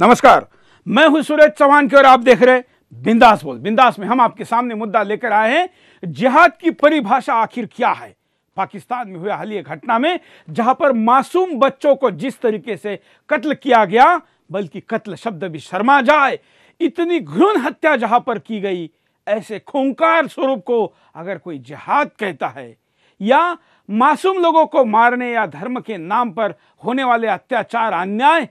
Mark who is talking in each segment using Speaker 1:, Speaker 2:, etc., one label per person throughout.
Speaker 1: नमस्कार, मैं हूं सूरज चौहान और आप देख रहे बिंदास बोल। बिंदास में हम आपके सामने मुद्दा लेकर आए हैं, जिहाद की परिभाषा आखिर क्या है। पाकिस्तान में हुए हालिया घटना में जहां पर मासूम बच्चों को जिस तरीके से कत्ल किया गया, बल्कि कत्ल शब्द भी शर्मा जाए, इतनी घृण हत्या जहां पर की गई, ऐसे खूंखार स्वरूप को अगर कोई जिहाद कहता है, या मासूम लोगों को मारने या धर्म के नाम पर होने वाले अत्याचार, अन्याय,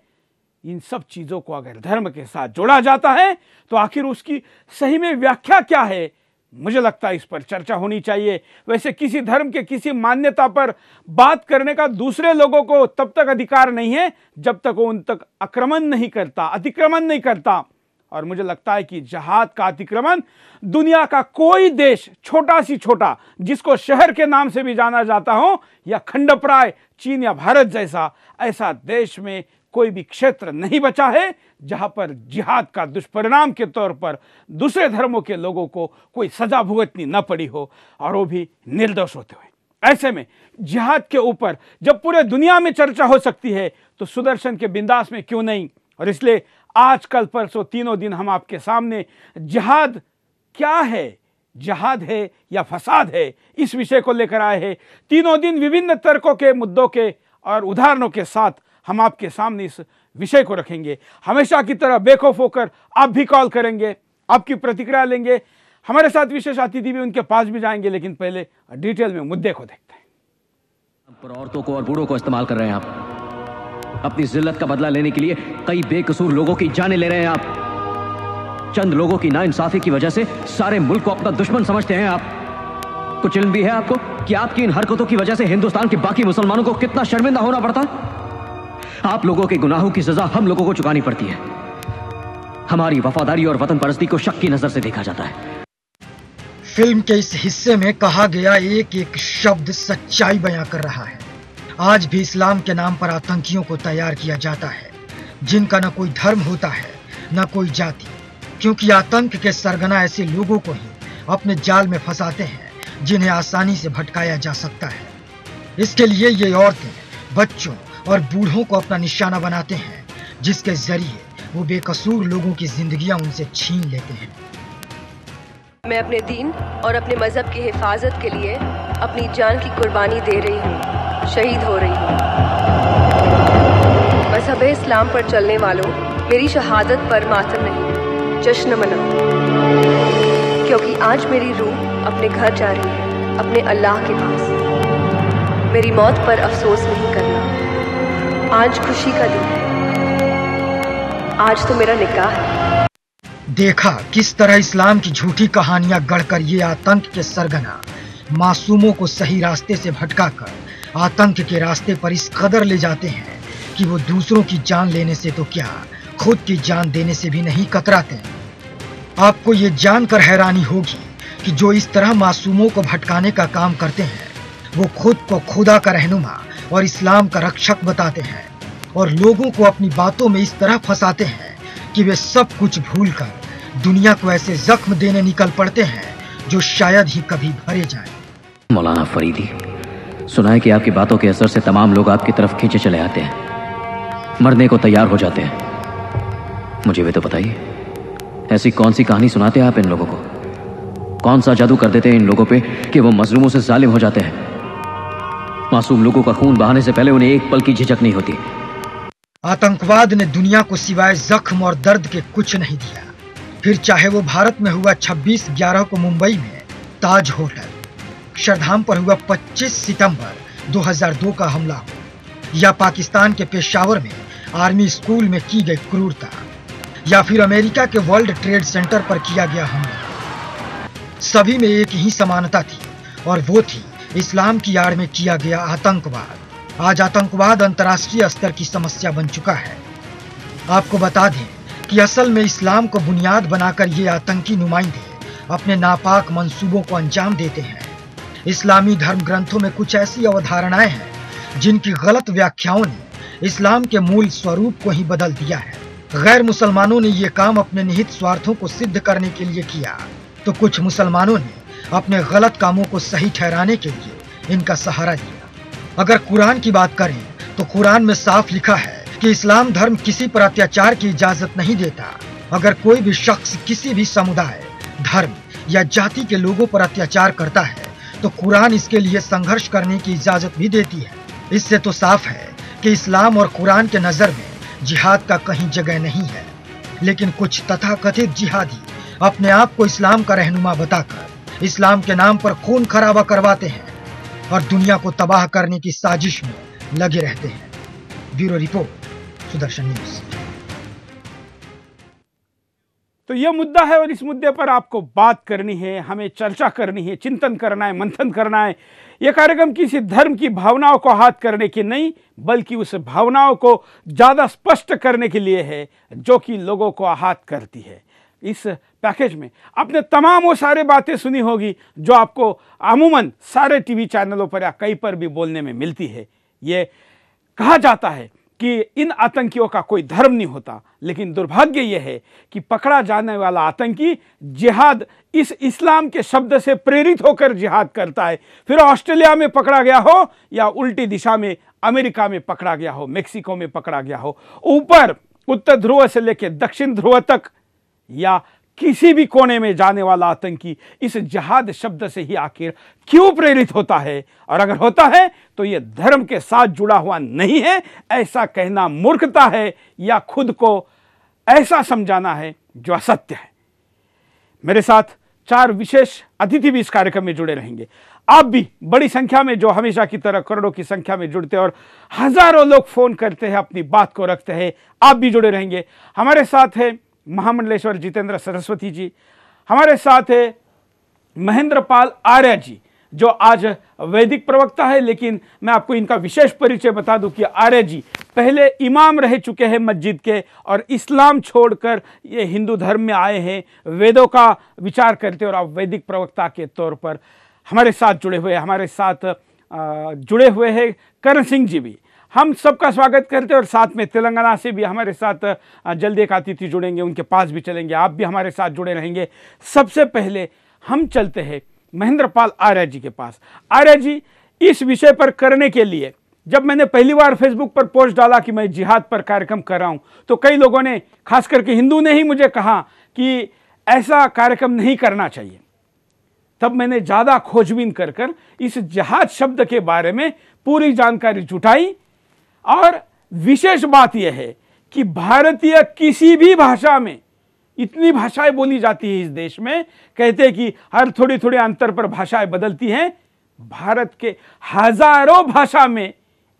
Speaker 1: इन सब चीजों को अगर धर्म के साथ जोड़ा जाता है तो आखिर उसकी सही में व्याख्या क्या है। मुझे लगता है इस पर चर्चा होनी चाहिए। वैसे किसी धर्म के किसी मान्यता पर बात करने का दूसरे लोगों को तब तक अधिकार नहीं है जब तक वो उन तक आक्रमण नहीं करता, अतिक्रमण नहीं करता। और मुझे लगता है कि जिहाद का अतिक्रमण दुनिया का कोई देश, छोटा सी छोटा, जिसको शहर के नाम से भी जाना जाता हो, या खंडप्राय चीन या भारत जैसा, ऐसा देश में कोई भी क्षेत्र नहीं बचा है जहां पर जिहाद का दुष्परिणाम के तौर पर दूसरे धर्मों के लोगों को कोई सजा भुगतनी न पड़ी हो, और वो भी निर्दोष होते हुए। ऐसे में जिहाद के ऊपर जब पूरे दुनिया में चर्चा हो सकती है तो सुदर्शन के बिंदास में क्यों नहीं। और इसलिए आज, कल, परसों, तीनों दिन हम आपके सामने जिहाद क्या है, जिहाद है या फसाद है, इस विषय को लेकर आए हैं। तीनों दिन विभिन्न तर्कों के, मुद्दों के और उदाहरणों के साथ हम आपके सामने इस विषय को रखेंगे। हमेशा की तरह बेखौफ होकर आप भी कॉल करेंगे, आपकी प्रतिक्रिया लेंगे। हमारे साथ विशेष अतिथि भी, उनके पास भी जाएंगे, लेकिन पहले डिटेल में मुद्दे को देखते हैं।
Speaker 2: पर औरतों को और बूढ़ों को इस्तेमाल कर रहे हैं आप। अपनी जिल्लत का बदला लेने के लिए कई बेकसूर लोगों की जानें ले रहे हैं आप। चंद लोगों की नाइंसाफी की वजह से सारे मुल्क को अपना दुश्मन समझते हैं आप। कुछ इल्म भी है आपको कि आपकी इन हरकतों की वजह से हिंदुस्तान के बाकी मुसलमानों को कितना शर्मिंदा होना पड़ता। आप लोगों के गुनाहों की सजा हम लोगों को चुकानी पड़ती है। हमारी वफादारी और वतन परस्ती को शक की नजर से देखा जाता है।
Speaker 3: फिल्म के इस हिस्से में कहा गया एक एक शब्द सच्चाई बयां कर रहा है। आज भी इस्लाम के नाम पर आतंकियों को तैयार किया जाता है, जिनका न कोई धर्म होता है न कोई जाति, क्योंकि आतंक के सरगना ऐसे लोगों को ही अपने जाल में फंसाते हैं जिन्हें आसानी से भटकाया जा सकता है। इसके लिए ये औरतें, बच्चों और बूढ़ों को अपना निशाना बनाते हैं, जिसके जरिए वो बेकसूर लोगों की जिंदगियां उनसे छीन लेते हैं।
Speaker 4: मैं अपने दीन और अपने मजहब की हिफाजत के लिए अपनी जान की कुर्बानी दे रही हूँ, शहीद हो रही हूँ। मजहब इस्लाम पर चलने वालों, मेरी शहादत पर मातम नहीं, जश्न मनाओ, क्योंकि आज मेरी रूह अपने घर जा रही है, अपने अल्लाह के पास। मेरी मौत पर अफसोस नहीं करना। आज खुशी का दिन है, आज तो मेरा निकाह है।
Speaker 3: देखा किस तरह इस्लाम की झूठी कहानियां गढ़कर ये आतंक के सरगना मासूमों को सही रास्ते से भटकाकर आतंक के रास्ते पर इस कदर ले जाते हैं कि वो दूसरों की जान लेने से तो क्या, खुद की जान देने से भी नहीं कतराते। आपको ये जानकर हैरानी होगी कि जो इस तरह मासूमों को भटकाने का काम करते हैं, वो खुद को खुदा का रहनुमा और इस्लाम का रक्षक बताते हैं, और लोगों को अपनी बातों में इस तरह फंसाते हैं कि वे सब कुछ भूलकर दुनिया को ऐसे जख्म देने निकल पड़ते हैं जो शायद ही कभी भरे जाएं।
Speaker 2: मौलाना फरीदी, सुना है कि आपकी बातों के असर से तमाम लोग आपकी तरफ खींचे चले आते हैं, मरने को तैयार हो जाते हैं। मुझे वे तो बताइए, ऐसी कौन सी कहानी सुनाते हैं आप इन लोगों को? कौन सा जादू कर देते हैं इन लोगों पे कि वो मजलूमों से जालिम हो जाते हैं? मासूम लोगों का खून बहाने से पहले उन्हें एक पल की झिझक नहीं होती।
Speaker 3: आतंकवाद ने दुनिया को सिवाय जख्म और दर्द के कुछ नहीं दिया। फिर चाहे वो भारत में हुआ 26/11 को मुंबई में ताज होटल, शरधाम पर हुआ 25 सितंबर 2002 का हमला हो, या पाकिस्तान के पेशावर में आर्मी स्कूल में की गई क्रूरता, या फिर अमेरिका के वर्ल्ड ट्रेड सेंटर पर किया गया हमला, सभी में एक ही समानता थी, और वो थी इस्लाम की आड़ में किया गया आतंकवाद। आज आतंकवाद अंतर्राष्ट्रीय स्तर की समस्या बन चुका है। आपको बता दें कि असल में इस्लाम को बुनियाद बनाकर ये आतंकी नुमाइंदे अपने नापाक मंसूबों को अंजाम देते हैं। इस्लामी धर्म ग्रंथों में कुछ ऐसी अवधारणाएं हैं जिनकी गलत व्याख्याओं ने इस्लाम के मूल स्वरूप को ही बदल दिया है। गैर मुसलमानों ने ये काम अपने निहित स्वार्थों को सिद्ध करने के लिए किया, तो कुछ मुसलमानों ने अपने गलत कामों को सही ठहराने के लिए इनका सहारा लिया। अगर कुरान की बात करें तो कुरान में साफ लिखा है कि इस्लाम धर्म किसी पर अत्याचार की इजाजत नहीं देता। अगर कोई भी शख्स किसी भी समुदाय, धर्म या जाति के लोगों पर अत्याचार करता है तो कुरान इसके लिए संघर्ष करने की इजाजत भी देती है। इससे तो साफ है कि इस्लाम और कुरान के नजर में जिहाद का कहीं जगह नहीं है। लेकिन कुछ तथाकथित जिहादी अपने आप को इस्लाम का रहनुमा बताकर इस्लाम के नाम पर खून खराबा करवाते हैं और दुनिया को तबाह करने की साजिश में लगे रहते हैं। Bureau report, Sudarshan news.
Speaker 1: तो यह मुद्दा है और इस मुद्दे पर आपको बात करनी है, हमें चर्चा करनी है, चिंतन करना है, मंथन करना है। यह कार्यक्रम किसी धर्म की भावनाओं को आहत करने की नहीं, बल्कि उस भावनाओं को ज्यादा स्पष्ट करने के लिए है जो कि लोगों को आहत करती है। इस पैकेज में आपने तमाम वो सारे बातें सुनी होगी जो आपको अमूमन सारे टीवी चैनलों पर या कहीं पर भी बोलने में मिलती है। ये कहा जाता है कि इन आतंकियों का कोई धर्म नहीं होता, लेकिन दुर्भाग्य यह है कि पकड़ा जाने वाला आतंकी जिहाद इस इस्लाम के शब्द से प्रेरित होकर जिहाद करता है। फिर ऑस्ट्रेलिया में पकड़ा गया हो या उल्टी दिशा में अमेरिका में पकड़ा गया हो, मेक्सिको में पकड़ा गया हो, ऊपर उत्तर ध्रुव से लेकर दक्षिण ध्रुव तक या किसी भी कोने में जाने वाला आतंकी इस जिहाद शब्द से ही आखिर क्यों प्रेरित होता है? और अगर होता है तो यह धर्म के साथ जुड़ा हुआ नहीं है, ऐसा कहना मूर्खता है या खुद को ऐसा समझाना है जो असत्य है। मेरे साथ 4 विशेष अतिथि भी इस कार्यक्रम में जुड़े रहेंगे। आप भी बड़ी संख्या में, जो हमेशा की तरह करोड़ों की संख्या में जुड़ते हैं और हजारों लोग फोन करते हैं, अपनी बात को रखते हैं, आप भी जुड़े रहेंगे। हमारे साथ है महामंडलेश्वर जितेंद्र सरस्वती जी, हमारे साथ है महेंद्र पाल आर्य जी जो आज वैदिक प्रवक्ता है, लेकिन मैं आपको इनका विशेष परिचय बता दूं कि आर्य जी पहले इमाम रह चुके हैं मस्जिद के और इस्लाम छोड़कर ये हिंदू धर्म में आए हैं, वेदों का विचार करते और आप वैदिक प्रवक्ता के तौर पर हमारे साथ जुड़े हुए। हमारे साथ जुड़े हुए हैं करण सिंह जी भी। हम सबका स्वागत करते हैं और साथ में तेलंगाना से भी हमारे साथ जल्दी एक अतिथि जुड़ेंगे, उनके पास भी चलेंगे, आप भी हमारे साथ जुड़े रहेंगे। सबसे पहले हम चलते हैं महेंद्र पाल आर्य जी के पास। आर्य जी, इस विषय पर करने के लिए जब मैंने पहली बार फेसबुक पर पोस्ट डाला कि मैं जिहाद पर कार्यक्रम कर रहा हूं, तो कई लोगों ने, खास करके हिंदू ने ही मुझे कहा कि ऐसा कार्यक्रम नहीं करना चाहिए। तब मैंने ज्यादा खोजबीन कर इस जिहाद शब्द के बारे में पूरी जानकारी जुटाई और विशेष बात यह है कि भारतीय किसी भी भाषा में, इतनी भाषाएं बोली जाती है इस देश में, कहते हैं कि हर थोड़ी थोड़ी अंतर पर भाषाएं बदलती हैं। भारत के हजारों भाषा में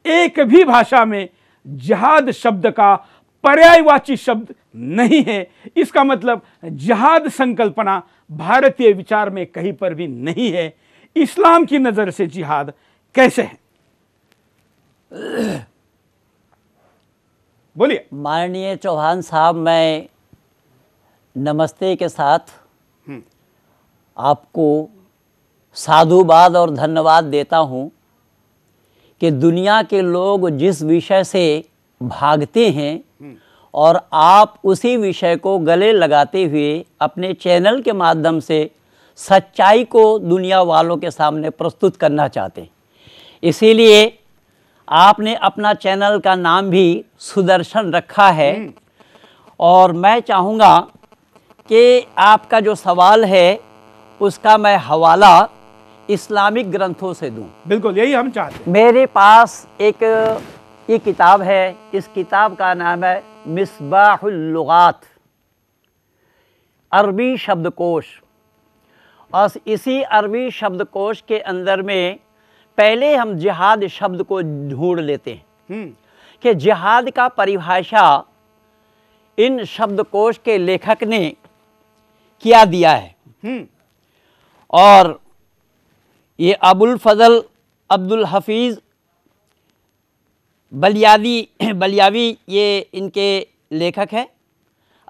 Speaker 1: एक भी भाषा में जिहाद शब्द का पर्यायवाची शब्द नहीं है। इसका मतलब जिहाद संकल्पना भारतीय विचार में कहीं पर भी नहीं है। इस्लाम की नजर से जिहाद कैसे है? बोलिए।
Speaker 5: माननीय चौहान साहब, मैं नमस्ते के साथ आपको साधुवाद और धन्यवाद देता हूं कि दुनिया के लोग जिस विषय से भागते हैं और आप उसी विषय को गले लगाते हुए अपने चैनल के माध्यम से सच्चाई को दुनिया वालों के सामने प्रस्तुत करना चाहते हैं। इसीलिए आपने अपना चैनल का नाम भी सुदर्शन रखा है। और मैं चाहूँगा कि आपका जो सवाल है उसका मैं हवाला इस्लामिक ग्रंथों से दूं।
Speaker 1: बिल्कुल, यही हम चाहते हैं।
Speaker 5: मेरे पास एक ये किताब है, इस किताब का नाम है मिसबाहुल लुगात, अरबी शब्दकोश। और इसी अरबी शब्दकोश के अंदर में पहले हम जिहाद शब्द को ढूंढ लेते हैं कि जिहाद का परिभाषा इन शब्दकोश के लेखक ने किया दिया है। और ये अबुल फजल अब्दुल हफीज़ बलियावी ये इनके लेखक हैं।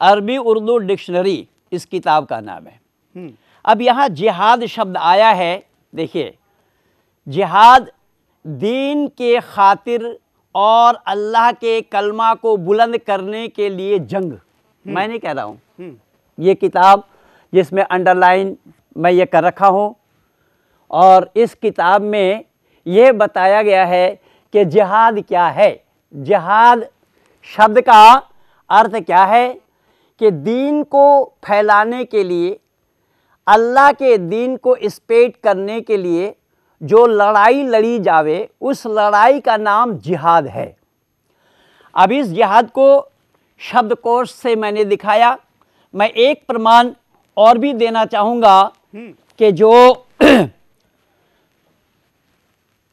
Speaker 5: अरबी उर्दू डिक्शनरी इस किताब का नाम है। अब यहाँ जिहाद शब्द आया है। देखिए, जिहाद दीन के खातिर और अल्लाह के कलमा को बुलंद करने के लिए जंग। मैं नहीं कह रहा हूँ, ये किताब जिसमें अंडरलाइन मैं ये कर रखा हूँ, और इस किताब में ये बताया गया है कि जिहाद क्या है। जिहाद शब्द का अर्थ क्या है कि दीन को फैलाने के लिए, अल्लाह के दीन को स्प्रेड करने के लिए जो लड़ाई लड़ी जावे, उस लड़ाई का नाम जिहाद है। अब इस जिहाद को शब्दकोश से मैंने दिखाया। मैं एक प्रमाण और भी देना चाहूँगा कि जो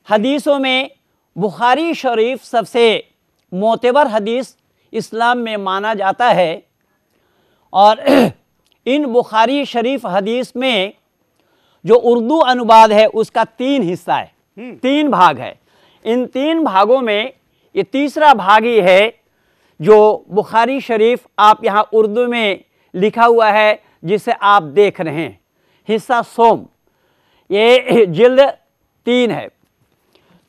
Speaker 5: हदीसों में बुखारी शरीफ सबसे मोतबर हदीस इस्लाम में माना जाता है, और इन बुखारी शरीफ हदीस में जो उर्दू अनुवाद है उसका 3 हिस्सा है, 3 भाग है। इन 3 भागों में ये तीसरा भाग ही है जो बुखारी शरीफ आप यहाँ उर्दू में लिखा हुआ है जिसे आप देख रहे हैं, हिस्सा सोम, ये जिल्द 3 है।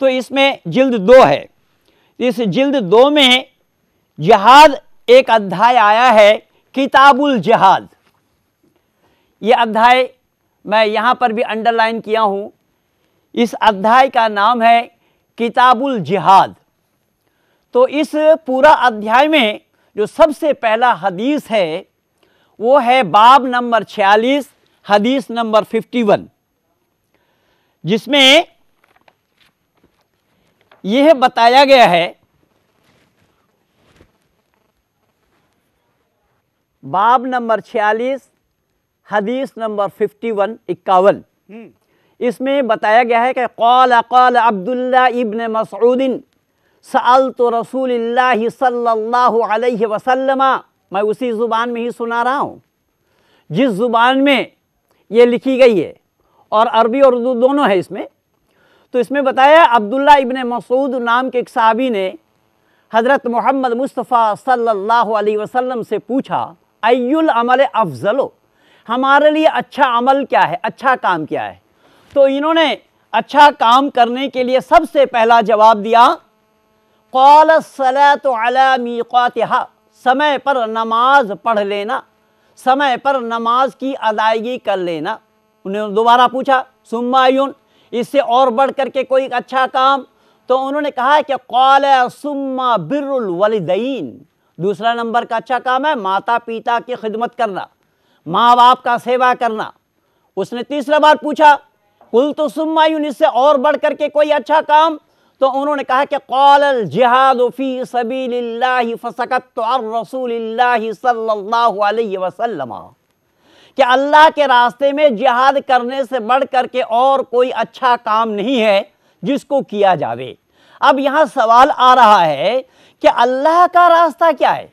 Speaker 5: तो इसमें जिल्द 2 है। इस जिल्द 2 में जिहाद एक अध्याय आया है, किताबुल जिहाद। ये अध्याय मैं यहाँ पर भी अंडरलाइन किया हूँ। इस अध्याय का नाम है किताबुल जिहाद। तो इस पूरा अध्याय में जो सबसे पहला हदीस है वो है बाब नंबर 46, हदीस नंबर 51, जिसमें यह बताया गया है, बाब नंबर 46 हदीस नंबर 51, इसमें बताया गया है कि क़ाल अब्दुल्लाह इब्न मसऊद सअलतु रसूलिल्लाह सल्लल्लाहु अलैहि वसल्लम। मैं उसी ज़ुबान में ही सुना रहा हूँ जिस ज़ुबान में ये लिखी गई है, और अरबी और उर्दू दोनों है इसमें। तो इसमें बताया अब्दुल्लाह इब्न मसऊद नाम के एक साहबी ने हज़रत मोहम्मद मुस्तफ़ा सल्लल्लाहु अलैहि वसल्लम से पूछा, अय्युल अमल अफ़ज़लो, हमारे लिए अच्छा अमल क्या है, अच्छा काम क्या है। तो इन्होंने अच्छा काम करने के लिए सबसे पहला जवाब दिया, क़ाल सलातु अला मीक़ातिहा, समय पर नमाज पढ़ लेना, समय पर नमाज की अदायगी कर लेना। उन्होंने दोबारा पूछा, सुम्मा अय्युन, इससे और बढ़ करके कोई अच्छा काम। तो उन्होंने कहा कि क़ाल सुम्मा बिर्रुल वलिदैन, दूसरा नंबर का अच्छा काम है माता पिता की खिदमत करना, माँ बाप का सेवा करना। उसने तीसरा बार पूछा, कुल्तु सुम्मा अय्युन, इससे और बढ़ करके कोई अच्छा काम। तो उन्होंने कहा कि क़ाल जिहादु फी सबीलिल्लाहि फसकत्तु अन रसूलिल्लाहि सल्लल्लाहु अलैहि वसल्लम, कि अल्लाह के रास्ते में जिहाद करने से बढ़ करके और कोई अच्छा काम नहीं है जिसको किया जावे। अब यहाँ सवाल आ रहा है कि अल्लाह का रास्ता क्या है,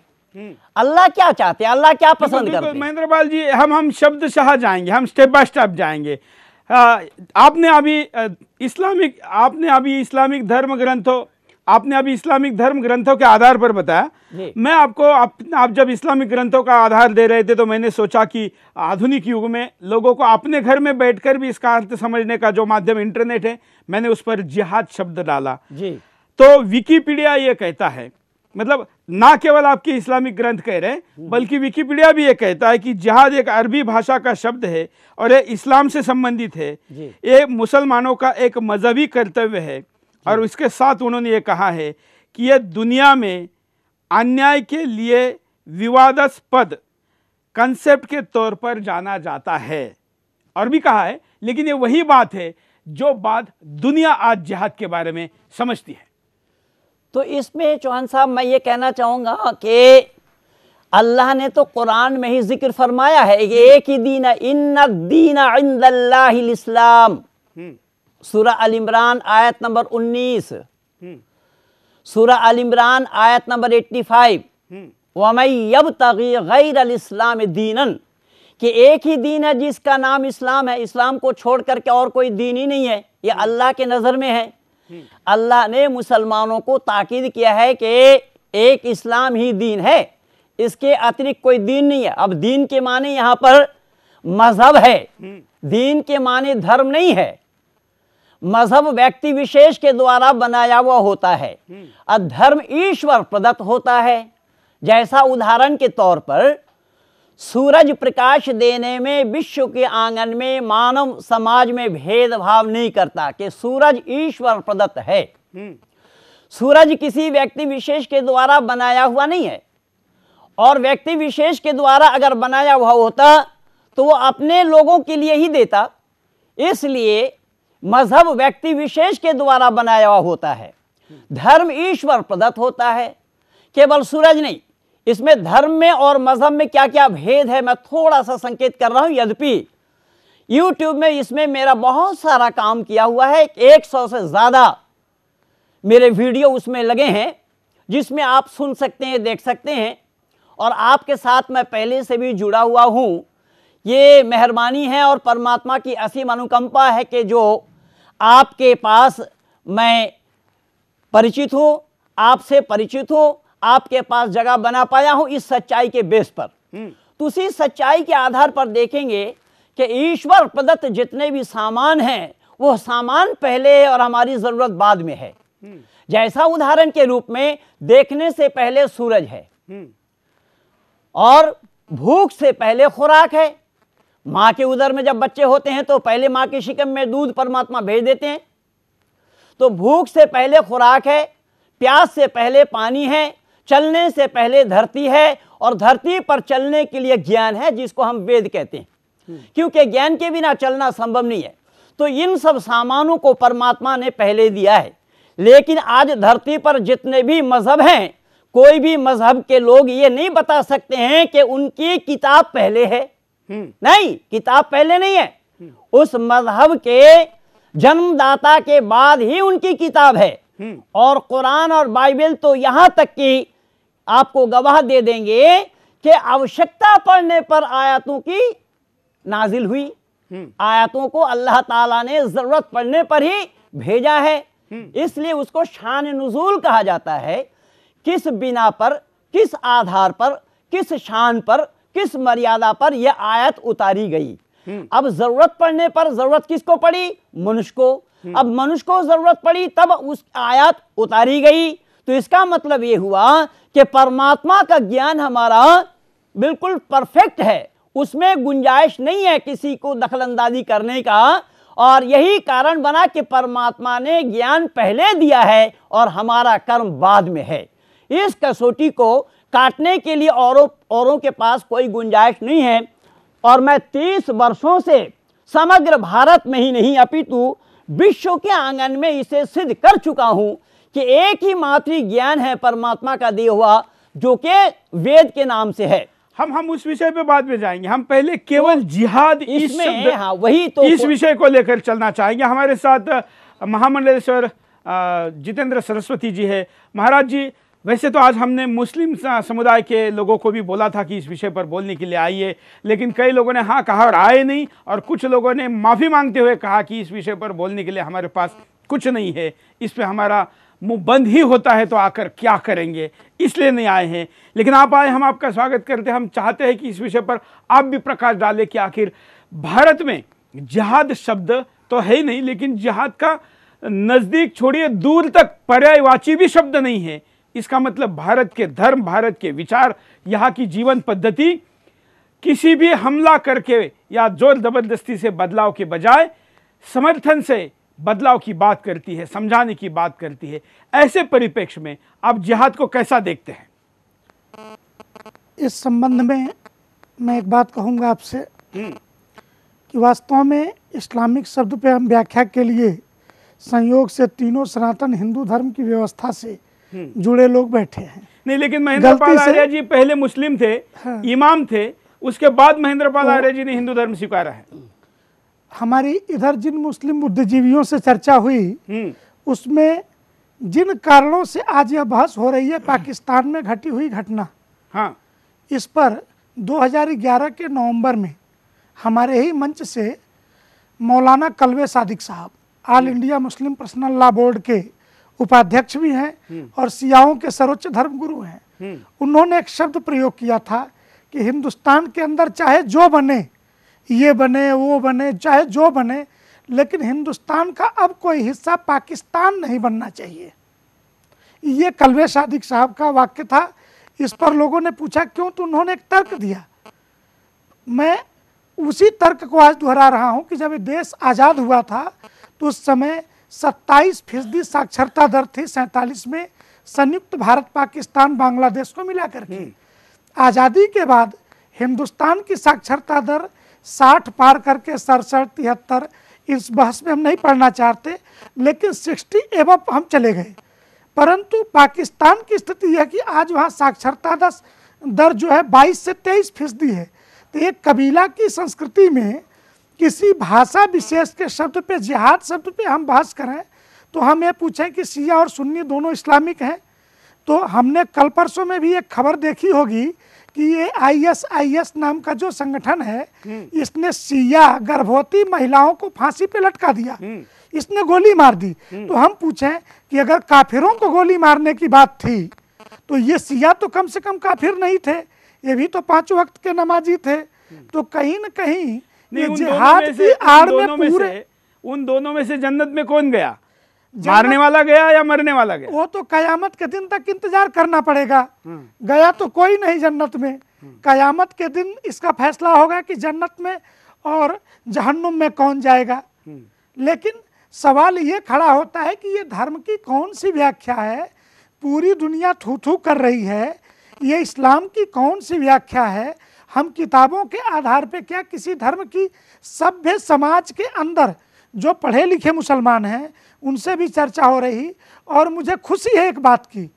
Speaker 5: अल्लाह क्या चाहते हैं, अल्लाह क्या पसंद करते हैं।
Speaker 1: महेंद्रपाल जी, हम शब्दशाह जाएंगे, हम स्टेप बाय स्टेप जाएंगे। आपने अभी इस्लामिक धर्म ग्रंथों के आधार पर बताया। मैं आपको आप जब इस्लामिक ग्रंथों का आधार दे रहे थे तो मैंने सोचा कि आधुनिक युग में लोगों को अपने घर में बैठकर भी इसका अर्थ समझने का जो माध्यम इंटरनेट है, मैंने उस पर जिहाद शब्द डाला
Speaker 5: जी।
Speaker 1: तो विकिपीडिया ये कहता है, मतलब ना केवल आपके इस्लामिक ग्रंथ कह रहे हैं बल्कि विकिपीडिया भी ये कहता है कि जिहाद एक अरबी भाषा का शब्द है और ये इस्लाम से संबंधित है। ये मुसलमानों का एक मजहबी कर्तव्य है। और इसके साथ उन्होंने ये कहा है कि ये दुनिया में अन्याय के लिए विवादास्पद कंसेप्ट के तौर पर जाना जाता है। और भी कहा है, लेकिन ये वही बात है जो बात दुनिया आज जिहाद के बारे में समझती है।
Speaker 5: तो इसमें चौहान साहब मैं ये कहना चाहूँगा कि अल्लाह ने तो कुरान में ही जिक्र फरमाया है कि एक ही दीन है, इन्ना दीन इंदल्लाहिल इस्लाम। सूरह अल इमरान आयत नंबर 19, सूरह अल इमरान आयत नंबर 85, वमन यब्तगी गैरल इस्लाम दीनन, कि एक ही दीन है जिसका नाम इस्लाम है, इस्लाम को छोड़ करके और कोई दीन ही नहीं है। ये अल्लाह के नज़र में है। अल्लाह ने मुसलमानों को ताकीद किया है कि एक इस्लाम ही दीन है, इसके अतिरिक्त कोई दीन नहीं है। अब दीन के माने यहाँ पर मजहब है, दीन के माने धर्म नहीं है। मजहब व्यक्ति विशेष के द्वारा बनाया हुआ होता है, और धर्म ईश्वर प्रदत्त होता है। जैसा उदाहरण के तौर पर सूरज प्रकाश देने में विश्व के आंगन में मानव समाज में भेदभाव नहीं करता कि सूरज ईश्वर प्रदत्त है। सूरज किसी व्यक्ति विशेष के द्वारा बनाया हुआ नहीं है, और व्यक्ति विशेष के द्वारा अगर बनाया हुआ होता तो वो अपने लोगों के लिए ही देता। इसलिए मजहब व्यक्ति विशेष के द्वारा बनाया हुआ होता है, धर्म ईश्वर प्रदत्त होता है। केवल सूरज नहीं, इसमें धर्म में और मजहब में क्या क्या भेद है मैं थोड़ा सा संकेत कर रहा हूं। यद्यपि YouTube में इसमें मेरा बहुत सारा काम किया हुआ है, 100 से ज़्यादा मेरे वीडियो उसमें लगे हैं, जिसमें आप सुन सकते हैं, देख सकते हैं, और आपके साथ मैं पहले से भी जुड़ा हुआ हूँ। ये मेहरबानी है और परमात्मा की असीम अनुकंपा है कि जो आपके पास मैं परिचित हूँ, आपसे परिचित हूँ, आपके पास जगह बना पाया हूँ इस सच्चाई के बेस पर। तो उसी सच्चाई के आधार पर देखेंगे कि ईश्वर प्रदत्त जितने भी सामान हैं वो सामान पहले है और हमारी ज़रूरत बाद में है। जैसा उदाहरण के रूप में देखने से पहले सूरज है और भूख से पहले खुराक है। माँ के उदर में जब बच्चे होते हैं तो पहले माँ के शिकम में दूध परमात्मा भेज देते हैं, तो भूख से पहले खुराक है, प्यास से पहले पानी है, चलने से पहले धरती है, और धरती पर चलने के लिए ज्ञान है जिसको हम वेद कहते हैं, क्योंकि ज्ञान के बिना चलना संभव नहीं है। तो इन सब सामानों को परमात्मा ने पहले दिया है। लेकिन आज धरती पर जितने भी मजहब हैं, कोई भी मजहब के लोग ये नहीं बता सकते हैं कि उनकी किताब पहले है। नहीं, किताब पहले नहीं है, उस मजहब के जन्मदाता के बाद ही उनकी किताब है। और कुरान और बाइबल तो यहां तक कि आपको गवाह दे देंगे कि आवश्यकता पड़ने पर आयतों की नाजिल हुई। आयतों को अल्लाह ताला ने जरूरत पड़ने पर ही भेजा है, इसलिए उसको शान नुज़ूल कहा जाता है। किस बिना पर, किस आधार पर, किस शान पर, किस मर्यादा पर यह आयत उतारी गई। अब जरूरत पड़ने पर, जरूरत किसको पड़ी? मनुष्य को। अब मनुष्य को जरूरत पड़ी तब उस आयत उतारी गई। तो इसका मतलब यह हुआ कि परमात्मा का ज्ञान हमारा बिल्कुल परफेक्ट है, उसमें गुंजाइश नहीं है किसी को दखलंदाजी करने का। और यही कारण बना कि परमात्मा ने ज्ञान पहले दिया है और हमारा कर्म बाद में है। इस कसौटी को काटने के लिए औरों के पास कोई गुंजाइश नहीं है। और मैं 30 वर्षों से समग्र भारत में ही नहीं अपितु विश्व के आंगन में इसे सिद्ध कर चुका हूं कि एक ही मात्र ज्ञान है परमात्मा का दिया हुआ, जो कि वेद के नाम से है।
Speaker 1: हम उस विषय पे बाद में जाएंगे। हम पहले केवल जिहाद
Speaker 5: इसमें वही तो
Speaker 1: इस विषय को लेकर चलना चाहेंगे। हमारे साथ महामंडलेश्वर जितेंद्र सरस्वती जी है। महाराज जी, वैसे तो आज हमने मुस्लिम समुदाय के लोगों को भी बोला था कि इस विषय पर बोलने के लिए आइए, लेकिन कई लोगों ने हाँ कहा और आए नहीं, और कुछ लोगों ने माफ़ी मांगते हुए कहा कि इस विषय पर बोलने के लिए हमारे पास कुछ नहीं है, इस पे हमारा मुंह बंद ही होता है, तो आकर क्या करेंगे, इसलिए नहीं आए हैं। लेकिन आप आए, हम आपका स्वागत करते हैं। हम चाहते हैं कि इस विषय पर आप भी प्रकाश डालें कि आखिर भारत में जिहाद शब्द तो है ही नहीं, लेकिन जिहाद का नज़दीक छोड़िए दूर तक पर्यायवाची भी शब्द नहीं है। इसका मतलब भारत के धर्म, भारत के विचार, यहाँ की जीवन पद्धति किसी भी हमला करके या जोर जबरदस्ती से बदलाव के बजाय समर्थन से बदलाव की बात करती है, समझाने की बात करती है। ऐसे परिप्रेक्ष्य में आप जिहाद को कैसा देखते हैं?
Speaker 6: इस संबंध में मैं एक बात कहूंगा आपसे कि वास्तव में इस्लामिक शब्द पे हम व्याख्या के लिए संयोग से तीनों सनातन हिंदू धर्म की व्यवस्था से जुड़े लोग बैठे हैं।
Speaker 1: नहीं, लेकिन महेंद्रपाल आर्य जी पहले मुस्लिम थे, हाँ। इमाम थे, उसके बाद महेंद्रपाल आर्य जी ने हिंदू धर्म स्वीकारा है।
Speaker 6: हमारी इधर जिन मुस्लिम बुद्धिजीवियों से चर्चा हुई उसमें जिन कारणों से आज यह बहस हो रही है, पाकिस्तान में घटी हुई घटना, हाँ, इस पर 2011 के नवंबर में हमारे ही मंच से मौलाना कल्बे सादिक साहब, all India Muslim personal law board के उपाध्यक्ष भी हैं और सियाओं के सर्वोच्च धर्मगुरु हैं, उन्होंने एक शब्द प्रयोग किया था कि हिंदुस्तान के अंदर चाहे जो बने, ये बने वो बने, चाहे जो बने, लेकिन हिंदुस्तान का अब कोई हिस्सा पाकिस्तान नहीं बनना चाहिए। ये कल्बे सादिक साहब का वाक्य था। इस पर लोगों ने पूछा क्यों, तो उन्होंने एक तर्क दिया। मैं उसी तर्क को आज दोहरा रहा हूं कि जब ये देश आज़ाद हुआ था तो उस समय 27% साक्षरता दर थी 47 में संयुक्त भारत पाकिस्तान बांग्लादेश को मिलाकर के। आज़ादी के बाद हिंदुस्तान की साक्षरता दर 60 पार करके 67, 73, इस बहस में हम नहीं पढ़ना चाहते, लेकिन 60 एबव हम चले गए। परंतु पाकिस्तान की स्थिति यह कि आज वहाँ साक्षरता दर जो है 22 से 23% है। तो एक कबीला की संस्कृति में किसी भाषा विशेष के शब्द पे, जिहाद शब्द पे हम बहस करें तो हम ये पूछें कि शिया और सुन्नी दोनों इस्लामिक हैं। तो हमने कल परसों में भी एक खबर देखी होगी कि ये ISIS नाम का जो संगठन है, इसने शिया गर्भवती महिलाओं को फांसी पे लटका दिया, इसने गोली मार दी। तो हम पूछें कि अगर काफिरों को गोली मारने की बात थी तो ये शिया तो कम से कम काफिर नहीं थे, ये भी तो 5 वक्त के नमाजी थे। तो कहीं न कहीं ये जिहाद की आड़ में पूरे
Speaker 1: उन दोनों में से जन्नत में कौन गया? मारने वाला गया या मरने वाला गया?
Speaker 6: वो तो कयामत के दिन तक इंतजार करना पड़ेगा। गया तो कोई नहीं जन्नत में। कयामत के दिन इसका फैसला होगा कि जन्नत में और जहन्नुम में कौन जाएगा। लेकिन सवाल ये खड़ा होता है कि ये धर्म की कौन सी व्याख्या है? पूरी दुनिया थू थू कर रही है, ये इस्लाम की कौन सी व्याख्या है? हम किताबों के आधार पे क्या किसी धर्म की सभ्य समाज के अंदर जो पढ़े लिखे मुसलमान हैं उनसे भी चर्चा हो रही। और मुझे खुशी है एक बात की,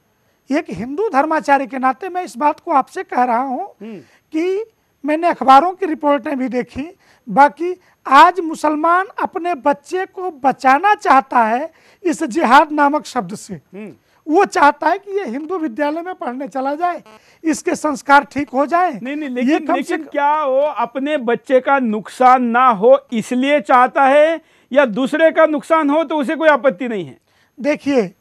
Speaker 6: एक हिंदू धर्माचार्य के नाते मैं इस बात को आपसे कह रहा हूँ कि मैंने अखबारों की रिपोर्टें भी देखी। बाकी आज मुसलमान अपने बच्चे को बचाना चाहता है इस जिहाद नामक शब्द से। वो चाहता है कि ये हिंदू विद्यालय में पढ़ने चला जाए, इसके संस्कार ठीक हो जाए।
Speaker 1: नहीं, लेकिन क्या वो अपने बच्चे का नुकसान ना हो इसलिए चाहता है या दूसरे का नुकसान हो तो उसे कोई आपत्ति नहीं है?
Speaker 6: देखिए,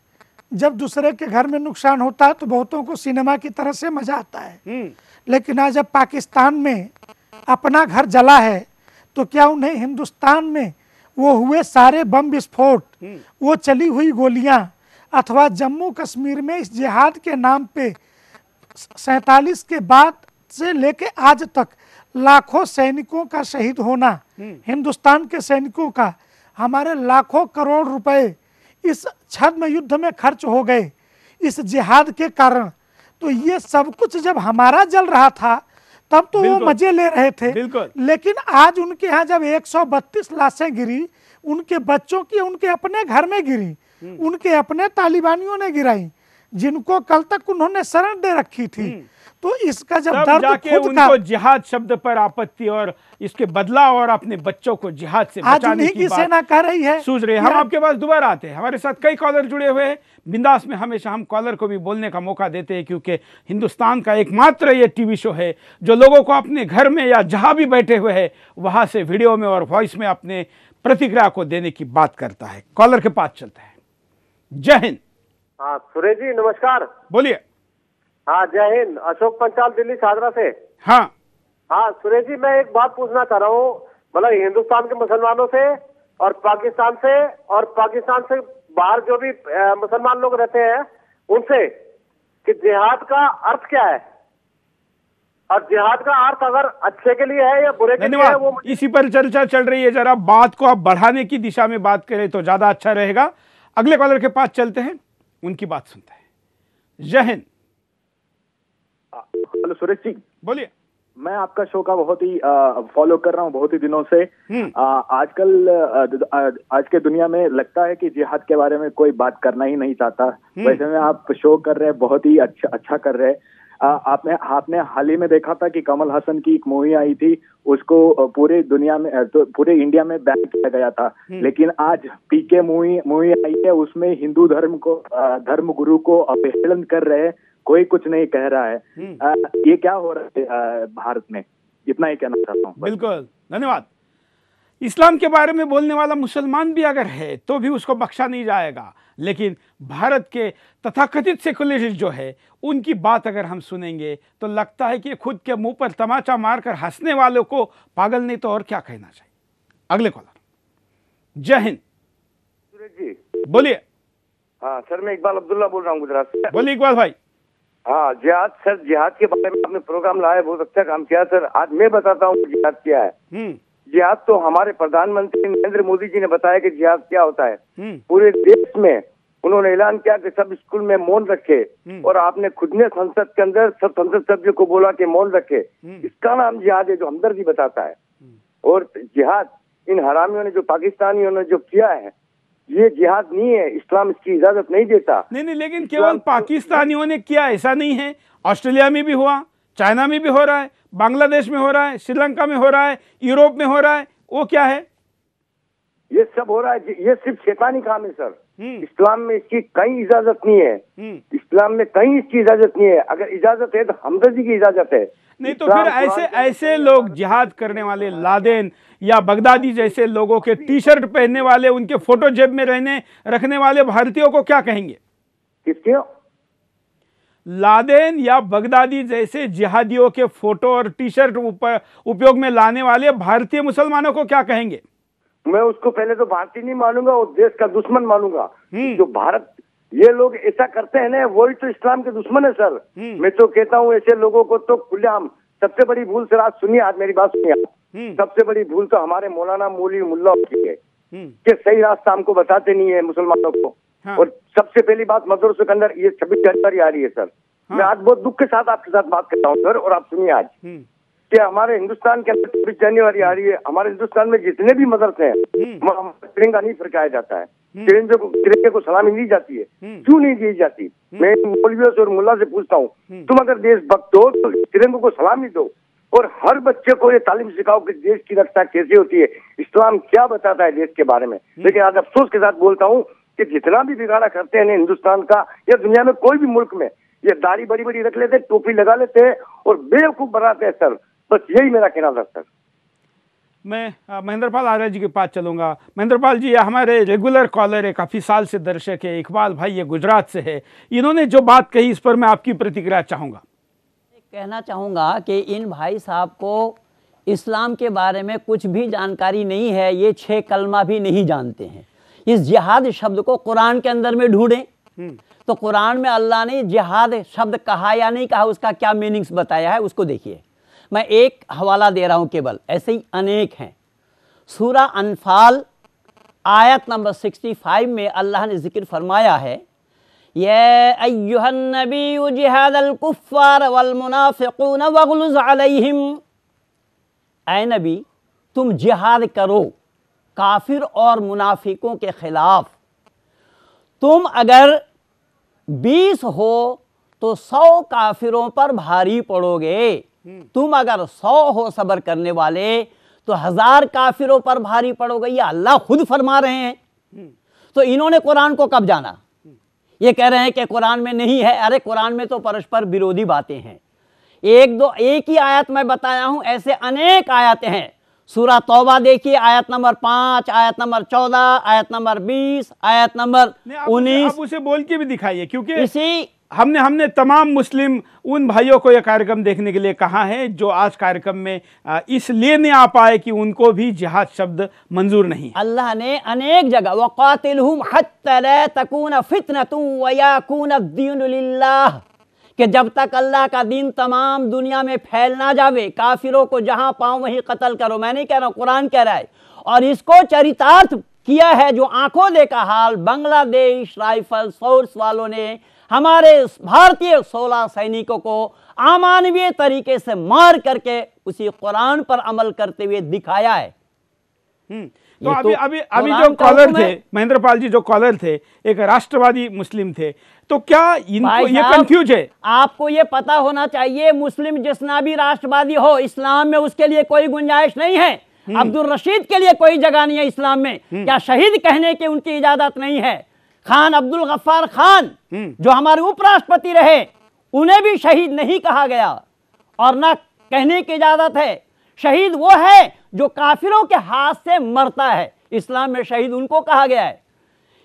Speaker 6: जब दूसरे के घर में नुकसान होता है तो बहुतों को सिनेमा की तरह से मजा आता है। लेकिन आज जब पाकिस्तान में अपना घर जला है तो क्या उन्हें हिंदुस्तान में वो हुए सारे बम विस्फोट, वो चली हुई गोलियां, अथवा जम्मू कश्मीर में इस जिहाद के नाम पे 47 के बाद से लेके आज तक लाखों सैनिकों का शहीद होना, हिंदुस्तान के सैनिकों का, हमारे लाखों करोड़ रुपए इस छद्म युद्ध में खर्च हो गए इस जिहाद के कारण। तो ये सब कुछ जब हमारा जल रहा था तब तो वो मजे ले रहे थे। लेकिन आज उनके यहाँ जब 132 लाशें गिरी, उनके बच्चों की उनके अपने घर में गिरी, उनके अपने तालिबानियों ने गिराई, जिनको कल तक उन्होंने शरण दे रखी थी। तो इसका जब दर्द
Speaker 1: जाके उनको जिहाद शब्द पर आपत्ति और इसके बदला और अपने बच्चों को जिहाद से बचाने की
Speaker 6: सेना कह रही है,
Speaker 1: सूझ रही है। हम आपके पास दोबारा आते हैं, हमारे साथ कई कॉलर जुड़े हुए हैं। बिंदास में हमेशा हम कॉलर को भी बोलने का मौका देते हैं, क्योंकि हिंदुस्तान का एकमात्र ये टीवी शो है जो लोगों को अपने घर में या जहां भी बैठे हुए हैं वहां से वीडियो में और वॉइस में अपने प्रतिक्रिया को देने की बात करता है। कॉलर के पास चलते हैं। जय हिंद।
Speaker 7: हाँ सुरेश जी नमस्कार।
Speaker 1: बोलिए।
Speaker 7: हाँ जय हिंद, अशोक पंचाल दिल्ली सागरा से। हाँ सुरेश जी, मैं एक बात पूछना चाह रहा हूँ, मतलब हिंदुस्तान के मुसलमानों से और पाकिस्तान से बाहर जो भी मुसलमान लोग रहते हैं उनसे, कि जिहाद का अर्थ क्या है और जिहाद का अर्थ अगर अच्छे के लिए है या बुरे के लिए है, वो
Speaker 1: इसी पर चर्चा चल रही है। जरा बात को आप बढ़ाने की दिशा में बात करें तो ज्यादा अच्छा रहेगा। अगले कॉलर के पास चलते हैं, उनकी बात सुनते हैं। जय हिंद।
Speaker 8: हेलो सुरेश जी,
Speaker 1: बोलिए।
Speaker 8: मैं आपका शो का बहुत ही फॉलो कर रहा हूँ बहुत ही दिनों से। आजकल आज के दुनिया में लगता है कि जिहाद के बारे में कोई बात करना ही नहीं चाहता। वैसे में आप शो कर रहे हैं, बहुत ही अच्छा कर रहे हैं। आपने हाल ही में देखा था कि कमल हसन की एक मूवी आई थी, उसको पूरे दुनिया में तो पूरे इंडिया में बैन किया गया था। लेकिन आज पीके मूवी आई है, उसमें हिंदू धर्म गुरु को अपहेलन कर रहे हैं, कोई कुछ नहीं कह रहा है। ये क्या हो रहा है भारत में? इतना ही कहना चाहता हूँ।
Speaker 1: बिल्कुल, धन्यवाद। इस्लाम के बारे में बोलने वाला मुसलमान भी अगर है तो भी उसको बख्शा नहीं जाएगा, लेकिन भारत के तथाकथित सेकुलरिस्ट जो है उनकी बात अगर हम सुनेंगे तो लगता है कि खुद के मुंह पर तमाचा मारकर हंसने वालों को पागल नहीं तो और क्या कहना चाहिए। अगले कॉलर। जय हिंद।
Speaker 7: सुरेश जी
Speaker 1: बोलिए।
Speaker 7: हाँ सर, मैं इकबाल अब्दुल्ला बोल रहा हूँ गुजरात से।
Speaker 1: बोलिए इकबाल भाई।
Speaker 7: हाँ जिहाद सर, जिहाद के बारे में आपने प्रोग्राम लाया, बहुत अच्छा काम किया सर। आज मैं बताता हूँ जिहाद क्या है।
Speaker 9: जिहाद तो हमारे प्रधानमंत्री नरेंद्र मोदी जी ने बताया कि जिहाद क्या होता है। पूरे देश में उन्होंने ऐलान किया कि सब स्कूल में मौन रखे, और आपने खुद ने संसद के अंदर सब संसद सभ्यों को बोला कि मौन रखे। इसका नाम जिहाद है, जो हमदर्दी बताता है। और जिहाद इन हरामियों ने, जो पाकिस्तानियों ने जो किया है, ये जिहाद नहीं है। इस्लाम इसकी इजाजत नहीं देता।
Speaker 1: नहीं, लेकिन केवल पाकिस्तानियों ने किया ऐसा नहीं है। ऑस्ट्रेलिया में भी हुआ, चाइना में भी हो रहा है, बांग्लादेश में हो रहा है, श्रीलंका में हो रहा है, यूरोप में हो रहा है। वो क्या है?
Speaker 9: ये सब हो रहा है। ये सिर्फ शैतानी काम है सर। इस्लाम में इसकी कहीं इजाजत नहीं है। इस्लाम में कहीं इसकी इजाजत नहीं है। अगर इजाजत है तो हमदर्दी की इजाजत है।
Speaker 1: नहीं तो फिर ऐसे लोग, जिहाद करने वाले लादेन या बगदादी जैसे लोगों के टी शर्ट पहनने वाले, उनके फोटो जेब में रखने वाले भारतीयों को क्या कहेंगे?
Speaker 9: किसके?
Speaker 1: लादेन या बगदादी जैसे जिहादियों के फोटो और टी शर्ट उपयोग में लाने वाले भारतीय मुसलमानों को क्या कहेंगे?
Speaker 9: मैं उसको पहले तो भारतीय नहीं मानूंगा, और देश का दुश्मन मानूंगा। जो भारत, ये लोग ऐसा करते हैं ना, वही तो इस्लाम के दुश्मन है सर। मैं तो कहता हूँ ऐसे लोगों को तो खुलेआम, सबसे बड़ी भूल सर, आज सुनिए, आज मेरी बात सुनिए। सबसे बड़ी भूल तो हमारे मौलाना मौलवी मुल्ला की है कि सही रास्ता हमको बताते नहीं है मुसलमानों को। और सबसे पहली बात, मदरसों के अंदर ये 26 जनवरी आ रही है सर। मैं आज बहुत दुख के साथ आपके साथ बात करता हूँ सर, और आप सुनिए आज कि हमारे हिंदुस्तान के अंदर 26 जनवरी आ रही है। हमारे हिंदुस्तान में जितने भी मदरसे हैं, वहाँ तिरंगा नहीं फहराया जाता है। तिरंगे को सलामी दी जाती है। क्यों नहीं दी जाती? मैं मौलवियों से और मुल्ला से पूछता हूँ, तुम अगर देशभक्त हो तो तिरंगे को सलामी दो, और हर बच्चे को ये तालीम सिखाओ कि देश की रक्षा कैसे होती है, इस्लाम क्या बताता है देश के बारे में। लेकिन आज अफसोस के साथ बोलता हूँ कि जितना भी बिगाड़ा करते हैं हिंदुस्तान का या दुनिया में कोई भी मुल्क में, ये दाढ़ी बड़ी बड़ी रख लेते, टोपी लगा लेते और बेवकूफ बनाते हैं सर। बस यही मेरा कहना था सर।
Speaker 1: मैं महेंद्रपाल आर्य जी के पास चलूंगा। महेंद्रपाल जी हमारे रेगुलर कॉलर है, काफ़ी साल से दर्शक है, इकबाल भाई ये गुजरात से है। इन्होंने जो बात कही, इस पर मैं आपकी प्रतिक्रिया चाहूँगा।
Speaker 5: कहना चाहूँगा कि इन भाई साहब को इस्लाम के बारे में कुछ भी जानकारी नहीं है। ये 6 कलमा भी नहीं जानते हैं। इस जिहाद शब्द को कुरान के अंदर में ढूंढें तो कुरान में अल्लाह ने जिहाद शब्द कहा या नहीं कहा, उसका क्या मीनिंग्स बताया है, उसको देखिए। मैं एक हवाला दे रहा हूं केवल, ऐसे ही अनेक हैं। सूरा अनफाल आयत नंबर 65 में अल्लाह ने जिक्र फरमाया है, या अय्युहन नबी जिहादल कुफ्फार वल मुनाफिकून वगलुज अलैहिम। ऐ नबी, तुम जिहाद करो काफिर और मुनाफिकों के खिलाफ। तुम अगर 20 हो तो 100 काफिरों पर भारी पड़ोगे। तुम अगर 100 हो सब्र करने वाले तो 1000 काफिरों पर भारी पड़ोगे। ये अल्लाह खुद फरमा रहे हैं। तो इन्होंने कुरान को कब जाना? ये कह रहे हैं कि कुरान में नहीं है। अरे कुरान में तो परस्पर विरोधी बातें हैं। एक ही आयत मैं बताया हूं, ऐसे अनेक आयतें हैं। सूरा तौबा देखिए, आयत नंबर 5, आयत नंबर 14, आयत नंबर 20, आयत नंबर 19।
Speaker 1: आप उसे बोल के भी दिखाइए, क्योंकि इसी हमने तमाम मुस्लिम उन भाइयों को यह कार्यक्रम देखने के लिए कहा है जो आज कार्यक्रम में इसलिए नहीं आ पाए कि उनको भी जिहाद शब्द मंजूर नहीं।
Speaker 5: अल्लाह ने अनेक जगह वक़ातिलहुम हत्ता ला तकून फितनतुन व यकून अद-दीनु लिल्लाह, कि जब तक अल्लाह का दीन तमाम दुनिया में फैल ना जावे, काफिरों को जहां पाओ वहीं कत्ल करो। मैं नहीं कह रहा हूं, कुरान कह रहा है। और इसको चरितार्थ किया है जो आंखों देखा हाल बांग्लादेश राइफल फोर्स वालों ने हमारे भारतीय 16 सैनिकों को अमानवीय तरीके से मार करके उसी कुरान पर अमल करते हुए दिखाया है।
Speaker 1: तो अभी जो कॉलर थे महेंद्रपाल जी, जो कॉलर थे एक राष्ट्रवादी मुस्लिम थे, तो क्या इनको ये कंफ्यूज है?
Speaker 5: आपको ये पता होना चाहिए, मुस्लिम जितना भी राष्ट्रवादी हो, इस्लाम में उसके लिए कोई गुंजाइश नहीं है। अब्दुल रशीद के लिए कोई जगह नहीं है इस्लाम में। क्या शहीद कहने की उनकी इजाजत नहीं है? खान अब्दुल गफ्फार खान जो हमारे उपराष्ट्रपति रहे, उन्हें भी शहीद नहीं कहा गया और ना कहने की इजाजत है। शहीद वो है जो काफिरों के हाथ से मरता है। इस्लाम में शहीद उनको कहा गया है।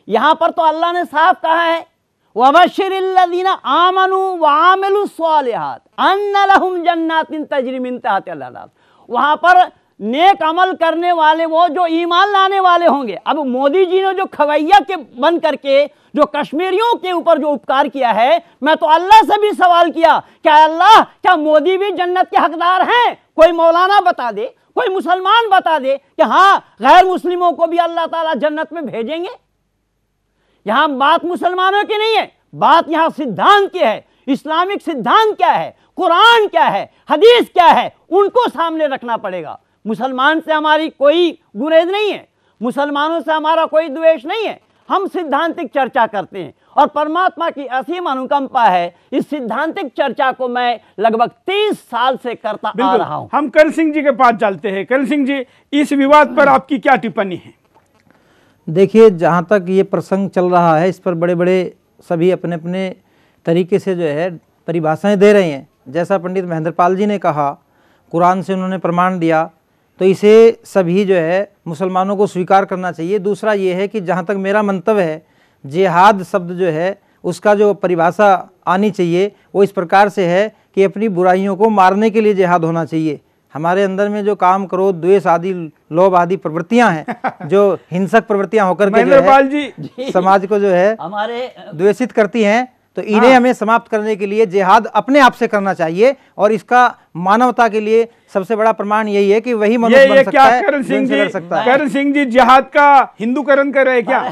Speaker 5: यहां पर तो अल्लाह ने साफ कहा है, वबश्शिरिल्लज़ीना आमनू व आमिलुस्सालिहात अन्ना लहुम जन्नातिन तजरी मिन तहतिहा अल-अनहार। वहां पर नेक अमल करने वाले वो जो ईमान लाने वाले होंगे। अब मोदी जी ने जो खवैया के बन करके जो कश्मीरियों के ऊपर जो उपकार किया है, मैं तो अल्लाह से भी सवाल किया, क्या अल्लाह, क्या मोदी भी जन्नत के हकदार हैं? कोई मौलाना बता दे, कोई मुसलमान बता दे कि हाँ गैर मुस्लिमों को भी अल्लाह ताला जन्नत में भेजेंगे। यहां बात मुसलमानों की नहीं है, बात यहां सिद्धांत की है। इस्लामिक सिद्धांत क्या है, कुरान क्या है, हदीस क्या है, उनको सामने रखना पड़ेगा। मुसलमान से हमारी कोई गुरेज नहीं है, मुसलमानों से हमारा कोई द्वेष नहीं है। हम सिद्धांतिक चर्चा करते हैं और परमात्मा की असीम अनुकंपा है। इस सिद्धांतिक चर्चा को मैं लगभग 30 साल से करता आ रहा हूं।
Speaker 1: हम करण सिंह जी के पास चलते हैं। करण सिंह जी, इस विवाद पर आपकी क्या टिप्पणी है?
Speaker 10: देखिए, जहाँ तक ये प्रसंग चल रहा है, इस पर बड़े बड़े सभी अपने अपने तरीके से जो है परिभाषाएं दे रहे हैं। जैसा पंडित महेंद्रपाल जी ने कहा, कुरान से उन्होंने प्रमाण दिया, तो इसे सभी जो है मुसलमानों को स्वीकार करना चाहिए। दूसरा ये है कि जहाँ तक मेरा मंतव्य है, जिहाद शब्द जो है उसका जो परिभाषा आनी चाहिए वो इस प्रकार से है कि अपनी बुराइयों को मारने के लिए जिहाद होना चाहिए। हमारे अंदर में जो काम, क्रोध, द्वेष आदि, लोभ आदि प्रवृत्तियां हैं, जो हिंसक प्रवृत्तियां होकर के जो है समाज को जो है
Speaker 5: हमारे
Speaker 10: द्वेषित करती हैं, तो इन्हें हमें समाप्त करने के लिए जिहाद अपने आप से करना चाहिए। और इसका मानवता के लिए सबसे बड़ा प्रमाण यही है कि वही मनुष्य बन सकता है।
Speaker 1: करण सिंह जी जिहाद का हिंदूकरण कर रहे हैं क्या?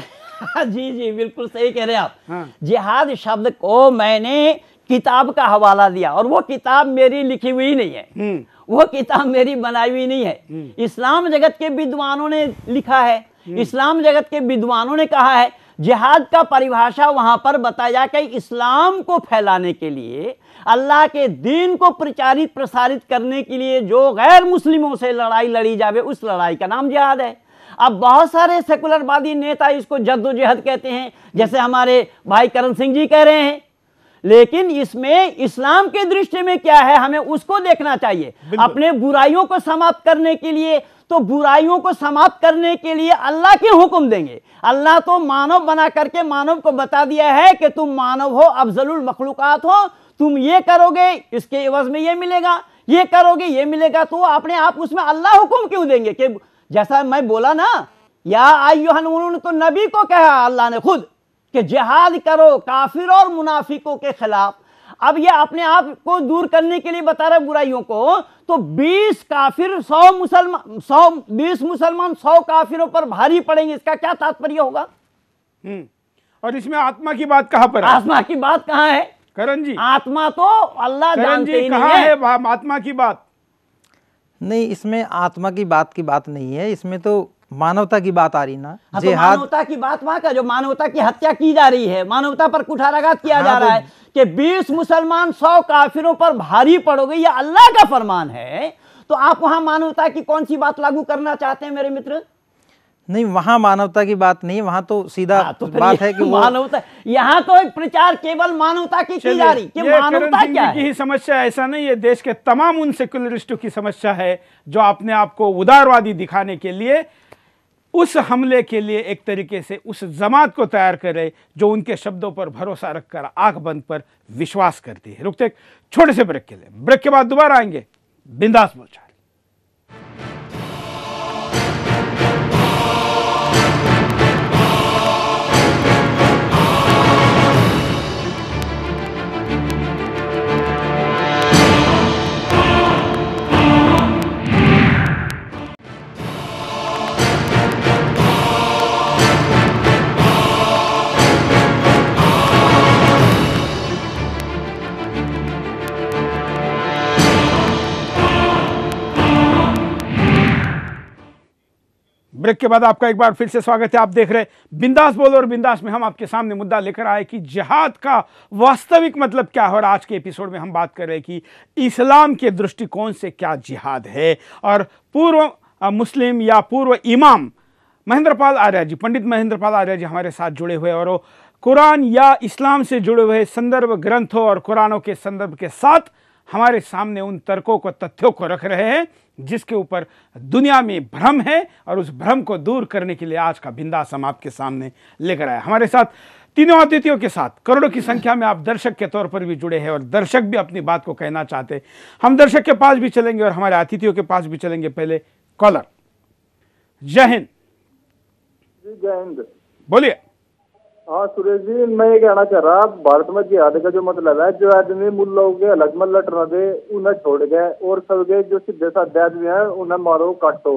Speaker 5: जी जी, बिल्कुल सही कह रहे हैं आप। जिहाद शब्द को मैंने किताब का हवाला दिया, और वो किताब मेरी लिखी हुई नहीं है, वो किताब मेरी बनाई हुई नहीं है। इस्लाम जगत के विद्वानों ने लिखा है, इस्लाम जगत के विद्वानों ने कहा है। जिहाद का परिभाषा वहां पर बताया कि इस्लाम को फैलाने के लिए, अल्लाह के दीन को प्रचारित प्रसारित करने के लिए जो गैर मुस्लिमों से लड़ाई लड़ी जावे, उस लड़ाई का नाम जिहाद है। अब बहुत सारे सेकुलरवादी नेता इसको जद्दोजहद कहते हैं, जैसे हमारे भाई करण सिंह जी कह रहे हैं, लेकिन इसमें इस्लाम के दृष्टि में क्या है, हमें उसको देखना चाहिए। अपने बुराइयों को समाप्त करने के लिए, तो बुराइयों को समाप्त करने के लिए अल्लाह के हुक्म देंगे। अल्लाह तो मानव बना करके मानव को बता दिया है कि तुम मानव हो, अफजलुल मखलूकात हो, तुम ये करोगे इसके एवज में ये मिलेगा, ये करोगे ये मिलेगा। तो अपने आप उसमें अल्लाह हुक्म क्यों देंगे? कि जैसा मैं बोला ना, या अय्युहन, तो नबी को कहा अल्लाह ने खुद कि जिहाद करो काफिर और मुनाफिकों के खिलाफ। अब ये अपने आप को दूर करने के लिए बता रहे बुराइयों को, तो 20 काफिर 100 मुसलमान, 20 मुसलमान 100 काफिरों पर भारी पड़ेंगे, इसका क्या तात्पर्य होगा?
Speaker 1: और इसमें आत्मा की बात कहां पर है?
Speaker 5: आत्मा की बात कहां है
Speaker 1: करण जी?
Speaker 5: आत्मा तो अल्लाह जानते ही
Speaker 1: कहां है आत्मा की बात?
Speaker 10: नहीं, इसमें आत्मा की बात नहीं है, इसमें तो मानवता की बात आ रही ना।
Speaker 5: तो मानवता की बात वहां का, जो मानवता की हत्या की जा रही है, मानवता पर कुठाराघात किया जा रहा है कि 20 मुसलमान 100 काफिरों पर भारी पड़ोगे, ये अल्लाह का फरमान है। तो आप वहां मानवता की कौन सी बात लागू करना चाहते हैं मेरे मित्र?
Speaker 10: नहीं, वहां मानवता की बात नहीं, वहां तो सीधा बात है कि
Speaker 5: मानवता, यहाँ तो एक प्रचार केवल मानवता की जा रही कि मानवता क्या है।
Speaker 1: की ही समस्या ऐसा नहीं है, देश के तमाम उन सेकुलरिस्टों की समस्या है जो अपने आप को उदारवादी दिखाने के लिए उस हमले के लिए एक तरीके से उस जमात को तैयार करे जो उनके शब्दों पर भरोसा रखकर आंख बंद पर विश्वास करती है। रुकते छोटे से ब्रेक के लिए, ब्रेक के बाद दोबारा आएंगे बिंदास बोलचाल। ब्रेक के बाद आपका एक बार फिर से स्वागत है। आप देख रहे हैं बिंदास बोलो, और बिंदास में हम आपके सामने मुद्दा लेकर आए कि जिहाद का वास्तविक मतलब क्या है। और आज के एपिसोड में हम बात कर रहे हैं कि इस्लाम के दृष्टिकोण से क्या जिहाद है। और पूर्व मुस्लिम या पूर्व इमाम महेंद्रपाल आर्य जी, पंडित महेंद्रपाल आर्य जी हमारे साथ जुड़े हुए, और वो कुरान या इस्लाम से जुड़े हुए संदर्भ ग्रंथों और कुरानों के संदर्भ के साथ हमारे सामने उन तर्कों को, तथ्यों को रख रहे हैं जिसके ऊपर दुनिया में भ्रम है, और उस भ्रम को दूर करने के लिए आज का बिंदास हम आपके सामने लेकर आए। हमारे साथ तीनों अतिथियों के साथ करोड़ों की संख्या में आप दर्शक के तौर पर भी जुड़े हैं, और दर्शक भी अपनी बात को कहना चाहते हैं। हम दर्शक के पास भी चलेंगे और हमारे अतिथियों के पास भी चलेंगे। पहले कॉलर, जय हिंद।
Speaker 11: जय हिंद।
Speaker 1: बोलिए।
Speaker 11: हाँ सुरेश जी, मैं ये कहना चाह रहा, भारत में जिहाद का जो मतलब है, जो आदमी मुल्लों के अलग में लट न दे उन्हें छोड़ गए, और सबके जो सीधे साधे आदमी है उन्हें मारो काटो।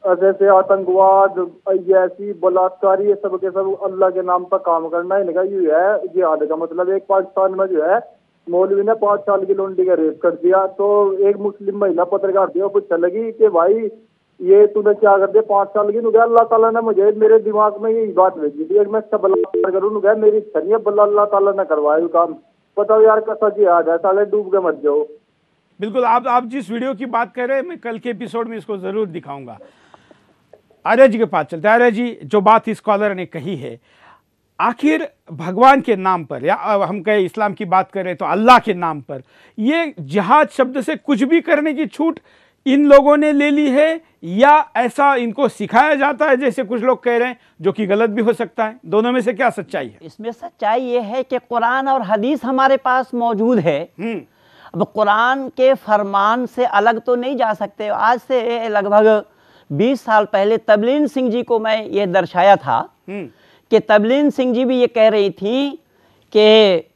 Speaker 11: जैसे आतंकवाद, ऐसी बलात्कारी, ये सब के सब अल्लाह के नाम पर काम करना इनका ये है जिहाद का मतलब। एक पाकिस्तान में जो है मौलवी ने 5 साल की लौंडी का रेप कर दिया, तो एक मुस्लिम महिला पत्रकार थी, वो पूछने लगी कि भाई ये तूने क्या कर दिया 5 साल की? अल्लाह ताला ने मुझे, मेरे दिमाग में यही बात भेजी थी, मैं इसका बलात्कार करूँ, मेरी इच्छा नहीं है, अल्लाह ताला ने करवाया काम। बताओ यार, कैसा जिहाद है? साले डूब के मत जाओ।
Speaker 1: बिल्कुल, आप जिस वीडियो की बात कर रहे हैं, मैं कल के एपिसोड में इसको जरूर दिखाऊंगा। आर्य जी के पास चलते हैं। आर्य जी, जो बात इस स्कॉलर ने कही है, आखिर भगवान के नाम पर, या हम कहे इस्लाम की बात करें तो अल्लाह के नाम पर, ये जिहाद शब्द से कुछ भी करने की छूट इन लोगों ने ले ली है, या ऐसा इनको सिखाया जाता है जैसे कुछ लोग कह रहे हैं, जो कि गलत भी हो सकता है? दोनों में से क्या सच्चाई है?
Speaker 5: इसमें सच्चाई ये है कि कुरान और हदीस हमारे पास मौजूद है। अब कुरान के फरमान से अलग तो नहीं जा सकते। आज से लगभग 20 साल पहले तबलीन सिंह जी को मैं ये दर्शाया था कि तबलीन सिंह जी भी ये कह रही थी कि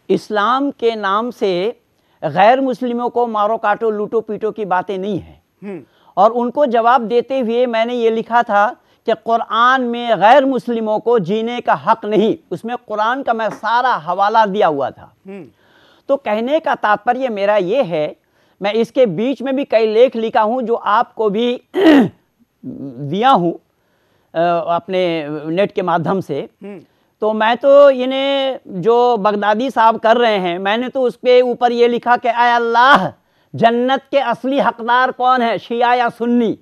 Speaker 5: इस्लाम के नाम से गैर मुस्लिमों को मारो काटो लूटो पीटो की बातें नहीं हैं। और उनको जवाब देते हुए मैंने ये लिखा था कि कुरान में गैर मुस्लिमों को जीने का हक नहीं, उसमें कुरान का मैं सारा हवाला दिया हुआ था। तो कहने का तात्पर्य मेरा ये है, मैं इसके बीच में भी कई लेख लिखा हूँ जो आपको भी दिया हूँ अपने नेट के माध्यम से। तो मैं तो इन्हें जो बगदादी साहब कर रहे हैं, मैंने तो उसके ऊपर ये लिखा कि आय अल्लाह, जन्नत के असली हकदार कौन है, शिया या सुन्नी?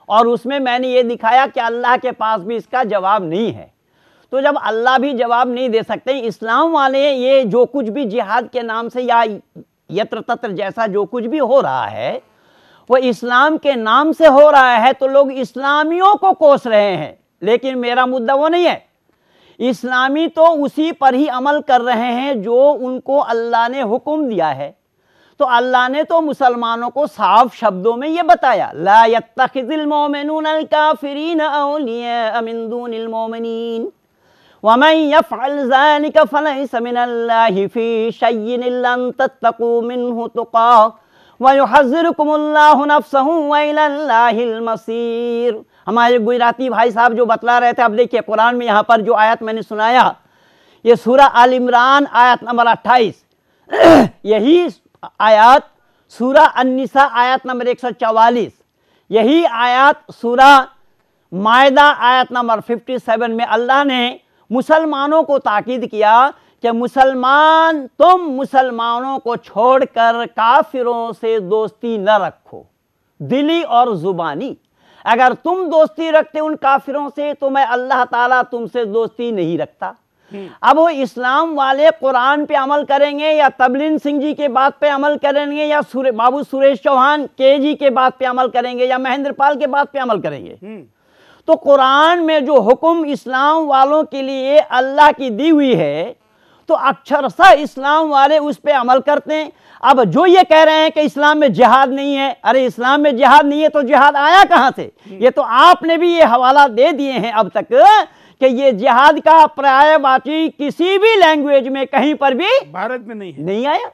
Speaker 5: और उसमें मैंने ये दिखाया कि अल्लाह के पास भी इसका जवाब नहीं है। तो जब अल्लाह भी जवाब नहीं दे सकते, इस्लाम वाले ये जो कुछ भी जिहाद के नाम से या यत्र तत्र जैसा जो कुछ भी हो रहा है वो इस्लाम के नाम से हो रहा है, तो लोग इस्लामियों को कोस रहे हैं। लेकिन मेरा मुद्दा वो नहीं है। इस्लामी तो उसी पर ही अमल कर रहे हैं जो उनको अल्लाह ने हुक्म दिया है। तो अल्लाह ने तो मुसलमानों को साफ शब्दों में ये बताया, ला यत्तखिज़िल मोमिनूनल काफिरीन औलिया मिन दूनिल मोमिनीन वमन यफ़अल ज़ालिका फलैसा मिनल्लाहि फ़ी शय्इन इल्ला अन तत्तक़ू मिन्हु तुक़ा व युहज़्ज़िरुकुमुल्लाहु नफ़्सहु व इलल्लाहिल मसीर। हमारे गुजराती भाई साहब जो बतला रहे थे, अब देखिए कुरान में यहाँ पर जो आयत मैंने सुनाया, ये सूरह आल इमरान आयत नंबर 28, यही आयत सूरह अन्निसा आयत नंबर 144, यही आयत सूरह मायदा आयत नंबर 57 में अल्लाह ने मुसलमानों को ताकीद किया कि मुसलमान, तुम मुसलमानों को छोड़कर काफिरों से दोस्ती न रखो, दिली और जुबानी। अगर तुम दोस्ती रखते उन काफिरों से तो मैं अल्लाह ताला तुमसे दोस्ती नहीं रखता। अब वो इस्लाम वाले कुरान पे अमल करेंगे या तबलीन सिंह जी के बात पे अमल करेंगे या बाबू सुरेश चौहान के जी के बात पे अमल करेंगे या महेंद्र पाल के बात पे अमल करेंगे, तो कुरान में जो हुक्म इस्लाम वालों के लिए अल्लाह की दी हुई है तो अक्षरशः इस्लाम वाले उस पे अमल करते हैं। अब जो ये कह रहे हैं कि इस्लाम में जिहाद नहीं है, अरे इस्लाम में जिहाद नहीं है तो जिहाद आया कहां से? ये तो आपने भी ये हवाला दे दिए हैं अब तक कि ये जिहाद का पर्यायवाची किसी भी लैंग्वेज में कहीं पर भी
Speaker 1: भारत में
Speaker 5: नहीं आया।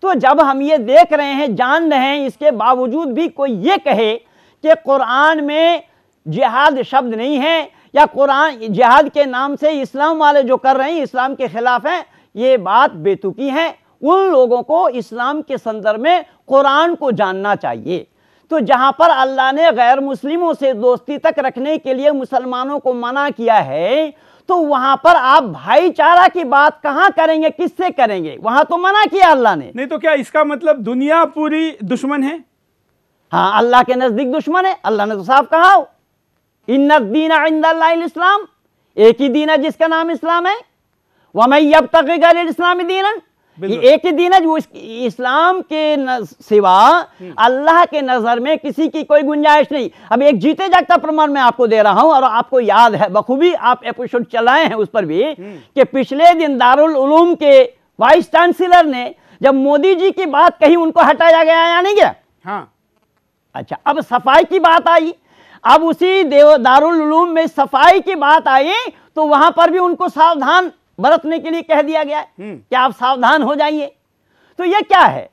Speaker 5: तो जब हम ये देख रहे हैं, जान रहे हैं, इसके बावजूद भी कोई ये कहे कि कुरान में जिहाद शब्द नहीं है या कुरान जिहाद के नाम से इस्लाम वाले जो कर रहे हैं इस्लाम के खिलाफ हैं, ये बात बेतुकी है। उन लोगों को इस्लाम के संदर्भ में कुरान को जानना चाहिए। तो जहां पर अल्लाह ने गैर मुस्लिमों से दोस्ती तक रखने के लिए मुसलमानों को मना किया है, तो वहां पर आप भाईचारा की बात कहां करेंगे, किससे करेंगे? वहां तो मना किया अल्लाह ने।
Speaker 1: नहीं तो क्या इसका मतलब दुनिया पूरी दुश्मन है?
Speaker 5: हाँ, अल्लाह के नजदीक दुश्मन है। अल्लाह ने तो साफ कहा, इन्ना दीना इंदल्लाहिल इस्लाम, एक ही दीन है जिसका नाम इस्लाम है। वमन यब्तगी गैरल इस्लामी दीनन, ये एक ही दीन है जो इस्लाम के सिवा अल्लाह के नजर में किसी की कोई गुंजाइश नहीं। अब एक जीते जागता प्रमाण मैं आपको दे रहा हूं, और आपको याद है बखूबी, आप एपिसोड चलाए हैं उस पर भी, कि पिछले दिन दारुल उलूम के वाइस चांसलर ने जब मोदी जी की बात कही उनको हटाया गया या नहीं गया?
Speaker 1: हाँ।
Speaker 5: अच्छा, अब सफाई की बात आई। अब उसी दारुल उलूम में सफाई की बात आई तो वहां पर भी उनको सावधान बरतने के लिए कह दिया गया है कि आप सावधान हो जाइए। तो ये क्या है?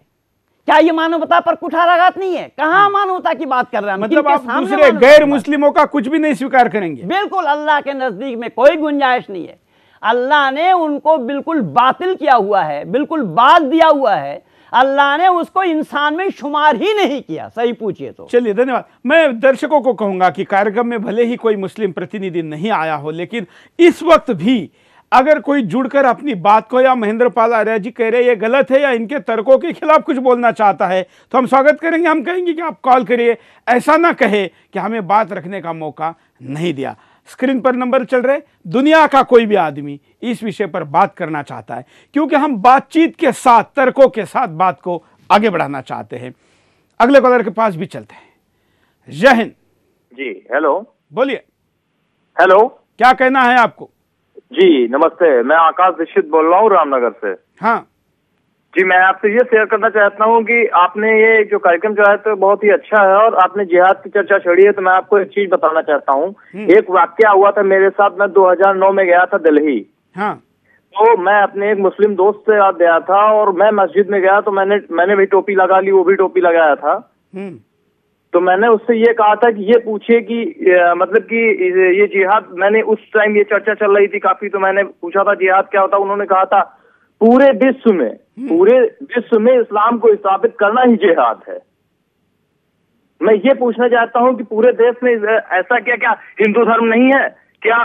Speaker 5: क्या ये मानवता पर कुठाराघात नहीं है? कहां मानवता की बात कर रहे हैं?
Speaker 1: मतलब आप दूसरे गैर मुस्लिमों का कुछ भी नहीं स्वीकार करेंगे?
Speaker 5: बिल्कुल, अल्लाह के नजदीक में कोई गुंजाइश नहीं है। अल्लाह ने उनको बिल्कुल बातिल किया हुआ है, बिल्कुल बाद दिया हुआ है। अल्लाह ने उसको इंसान में शुमार ही नहीं किया, सही पूछिए तो।
Speaker 1: चलिए, धन्यवाद। मैं दर्शकों को कहूंगा कि कार्यक्रम में भले ही कोई मुस्लिम प्रतिनिधि नहीं आया हो, लेकिन इस वक्त भी अगर कोई जुड़कर अपनी बात को, या महेंद्र पाल आर्य जी कह रहे ये गलत है या इनके तर्कों के खिलाफ कुछ बोलना चाहता है, तो हम स्वागत करेंगे। हम कहेंगे कि आप कॉल करिए, ऐसा ना कहे कि हमें बात रखने का मौका नहीं दिया। स्क्रीन पर नंबर चल रहे। दुनिया का कोई भी आदमी इस विषय पर बात करना चाहता है, क्योंकि हम बातचीत के साथ, तर्कों के साथ बात को आगे बढ़ाना चाहते हैं। अगले कॉलर के पास भी चलते हैं। जय हिंद
Speaker 12: जी। हेलो,
Speaker 1: बोलिए।
Speaker 12: हेलो,
Speaker 1: क्या कहना है आपको?
Speaker 12: जी नमस्ते, मैं आकाश दीक्षित बोल रहा हूँ रामनगर से।
Speaker 1: हाँ
Speaker 12: जी, मैं आपसे ये शेयर करना चाहता हूँ कि आपने ये जो कार्यक्रम चलाया तो बहुत ही अच्छा है, और आपने जिहाद की चर्चा छेड़ी है, तो मैं आपको एक चीज बताना चाहता हूँ। एक वाकया हुआ था मेरे साथ, मैं 2009 में गया था दिल्ली।
Speaker 1: हाँ।
Speaker 12: तो मैं अपने एक मुस्लिम दोस्त से साथ गया था, और मैं मस्जिद में गया तो मैंने भी टोपी लगा ली, वो भी टोपी लगाया था। तो मैंने उससे ये कहा था कि ये पूछे कि मतलब कि ये जिहाद, मैंने उस टाइम ये चर्चा चल रही थी काफी, तो मैंने पूछा था जिहाद क्या होता। उन्होंने कहा था पूरे विश्व में इस्लाम को स्थापित करना ही जिहाद है। मैं ये पूछना चाहता हूँ कि पूरे देश में ऐसा क्या हिंदू धर्म नहीं है क्या?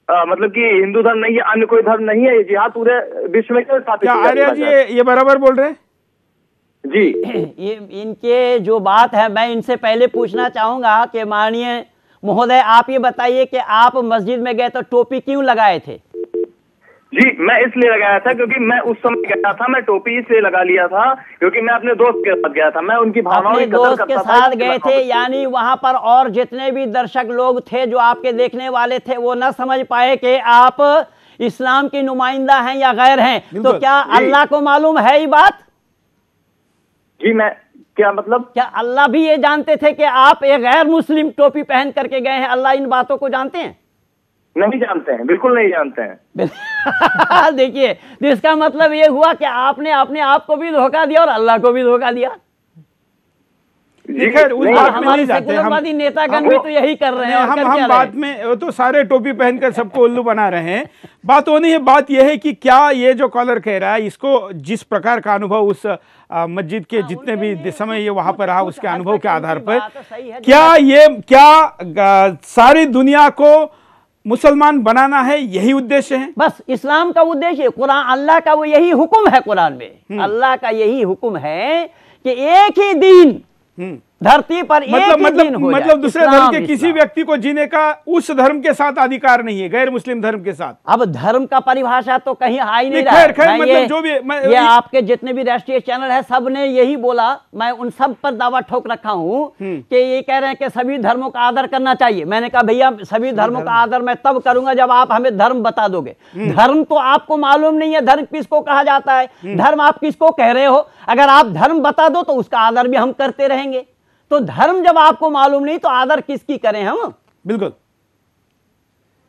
Speaker 12: मतलब कि हिंदू धर्म नहीं है, अन्य कोई धर्म नहीं है, ये जिहाद पूरे विश्व में क्यों स्थापित?
Speaker 1: आर्य जी ये बराबर बोल रहे हैं
Speaker 12: जी।
Speaker 5: ये इनके जो बात है, मैं इनसे पहले पूछना चाहूंगा कि माननीय महोदय, आप ये बताइए कि आप मस्जिद में गए तो टोपी क्यों लगाए थे?
Speaker 12: जी, मैं इसलिए लगाया था क्योंकि मैं उस समय गया था, मैं टोपी इसलिए लगा लिया था क्योंकि मैं अपने दोस्त के साथ गया था, मैं उनकी भावनाओं की कदर करता था।
Speaker 5: अपने दोस्त के साथ गए थे, यानी वहां पर और जितने भी दर्शक लोग थे जो आपके देखने वाले थे, वो न समझ पाए कि आप इस्लाम के नुमाइंदा हैं या गैर हैं। तो क्या अल्लाह को मालूम है ये बात?
Speaker 12: जी, मैं क्या मतलब,
Speaker 5: क्या अल्लाह भी ये जानते थे कि आप एक गैर मुस्लिम टोपी पहन करके गए हैं? अल्लाह इन बातों को जानते हैं?
Speaker 12: नहीं जानते हैं, बिल्कुल नहीं जानते हैं।
Speaker 5: देखिए, तो इसका मतलब ये हुआ कि आपने अपने आप को भी धोखा दिया और अल्लाह को भी धोखा दिया। हमारे सेकुलरवादी नेतागण भी तो यही कर रहे हैं।
Speaker 1: हम बात में तो सारे टोपी पहनकर सबको उल्लू बना रहे हैं, बात वो नहीं है। बात यह है कि क्या ये जो कॉलर कह रहा है, इसको जिस प्रकार का अनुभव उस मस्जिद के जितने भी समय ये वहां पर रहा, उसके अनुभव के आधार पर क्या सारी दुनिया को मुसलमान बनाना है, यही उद्देश्य है?
Speaker 5: बस इस्लाम का उद्देश्य, कुरान अल्लाह का वो यही हुक्म है, कुरान में अल्लाह का यही हुक्म है कि एक ही दिन धरती पर
Speaker 1: मतलब दूसरे धर्म के किसी व्यक्ति को जीने का उस धर्म के साथ अधिकार नहीं है, गैर मुस्लिम धर्म के साथ।
Speaker 5: अब धर्म का परिभाषा तो कहीं आ ही नहीं रहा है।
Speaker 1: मतलब जो भी
Speaker 5: ये आपके जितने भी राष्ट्रीय चैनल है, सब ने यही बोला, मैं उन सब पर दावा ठोक रखा हूं कि ये कह रहे हैं कि सभी धर्मों का आदर करना चाहिए। मैंने कहा भैया, सभी धर्मों का आदर मैं तब करूंगा जब आप हमें धर्म बता दोगे। धर्म तो आपको मालूम नहीं है, धर्म किसको कहा जाता है, धर्म आप किसको कह रहे हो। अगर आप धर्म बता दो तो उसका आदर भी हम करते रहेंगे। तो धर्म जब आपको मालूम नहीं तो आदर किसकी करें हम?
Speaker 1: बिल्कुल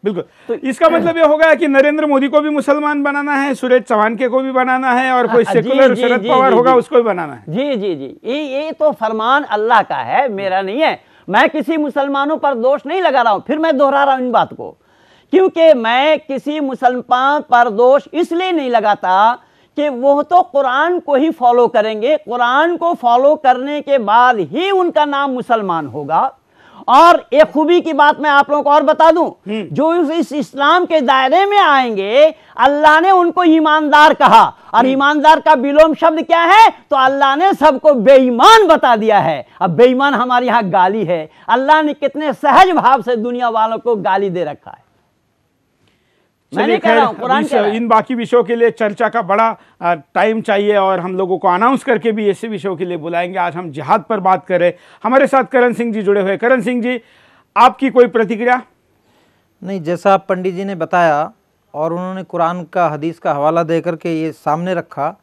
Speaker 1: बिल्कुल। तो इसका मतलब ये होगा कि नरेंद्र मोदी को भी मुसलमान बनाना है, सुरेश चौहान के को भी बनाना है, और कोई सेकुलर शरद पवार होगा उसको भी बनाना है।
Speaker 5: जी जी जी, ये तो फरमान अल्लाह का है, मेरा नहीं है। मैं किसी मुसलमानों पर दोष नहीं लगा रहा हूं। फिर मैं दोहरा रहा हूं इन बात को, क्योंकि मैं किसी मुसलमान पर दोष इसलिए नहीं लगाता कि वो तो कुरान को ही फॉलो करेंगे, कुरान को फॉलो करने के बाद ही उनका नाम मुसलमान होगा। और एक खूबी की बात मैं आप लोगों को और बता दूं, जो इस इस्लाम के दायरे में आएंगे, अल्लाह ने उनको ईमानदार कहा, और ईमानदार का विलोम शब्द क्या है? तो अल्लाह ने सबको बेईमान बता दिया है। अब बेईमान हमारे यहाँ गाली है, अल्लाह ने कितने सहज भाव से दुनिया वालों को गाली दे रखा है।
Speaker 1: चलिए, खैर इन बाकी विषयों के लिए चर्चा का बड़ा टाइम चाहिए, और हम लोगों को अनाउंस करके भी ऐसे विषयों के लिए बुलाएंगे। आज हम जिहाद पर बात करें। हमारे साथ करण सिंह जी जुड़े हुए। करण सिंह जी, आपकी कोई प्रतिक्रिया?
Speaker 10: नहीं, जैसा आप पंडित जी ने बताया और उन्होंने कुरान का, हदीस का हवाला दे करके ये सामने रखा,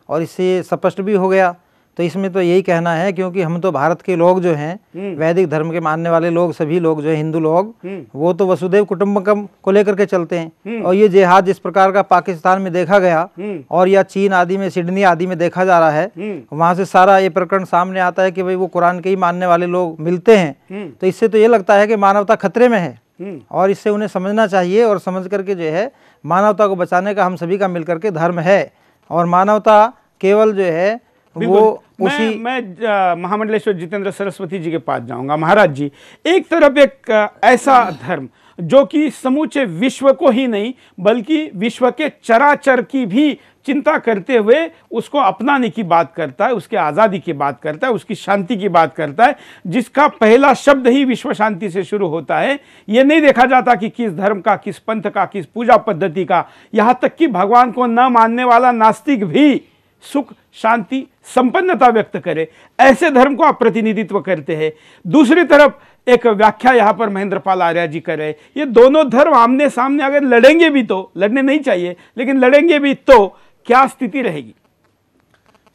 Speaker 10: और इससे स्पष्ट भी हो गया तो इसमें तो यही कहना है, क्योंकि हम तो भारत के लोग जो हैं, वैदिक धर्म के मानने वाले लोग, सभी लोग जो है हिंदू लोग, वो तो वसुदेव कुटुंबकम को लेकर के चलते हैं। और ये जिहाद जिस प्रकार का पाकिस्तान में देखा गया और या चीन आदि में, सिडनी आदि में देखा जा रहा है, वहां से सारा ये प्रकरण सामने आता है कि भाई वो कुरान के ही मानने वाले लोग मिलते हैं। तो इससे तो ये लगता है कि मानवता खतरे में है और इससे उन्हें समझना चाहिए और समझ करके जो है मानवता को बचाने का हम सभी का मिलकर के धर्म है। और मानवता केवल जो है वो उसी
Speaker 1: मैं महामंडलेश्वर जितेंद्र सरस्वती जी के पास जाऊंगा। महाराज जी, एक तरफ एक ऐसा धर्म जो कि समूचे विश्व को ही नहीं बल्कि विश्व के चराचर की भी चिंता करते हुए उसको अपनाने की बात करता है, उसके आज़ादी की बात करता है, उसकी शांति की बात करता है, जिसका पहला शब्द ही विश्व शांति से शुरू होता है। ये नहीं देखा जाता कि किस धर्म का, किस पंथ का, किस पूजा पद्धति का, यहाँ तक कि भगवान को न मानने वाला नास्तिक भी सुख, शांति, संपन्नता व्यक्त करे, ऐसे धर्म को आप प्रतिनिधित्व करते हैं। दूसरी तरफ एक व्याख्या यहाँ पर महेंद्र पाल आर्य जी कर रहे, ये दोनों धर्म आमने सामने अगर लड़ेंगे भी, तो लड़ने नहीं चाहिए लेकिन लड़ेंगे भी तो क्या स्थिति रहेगी?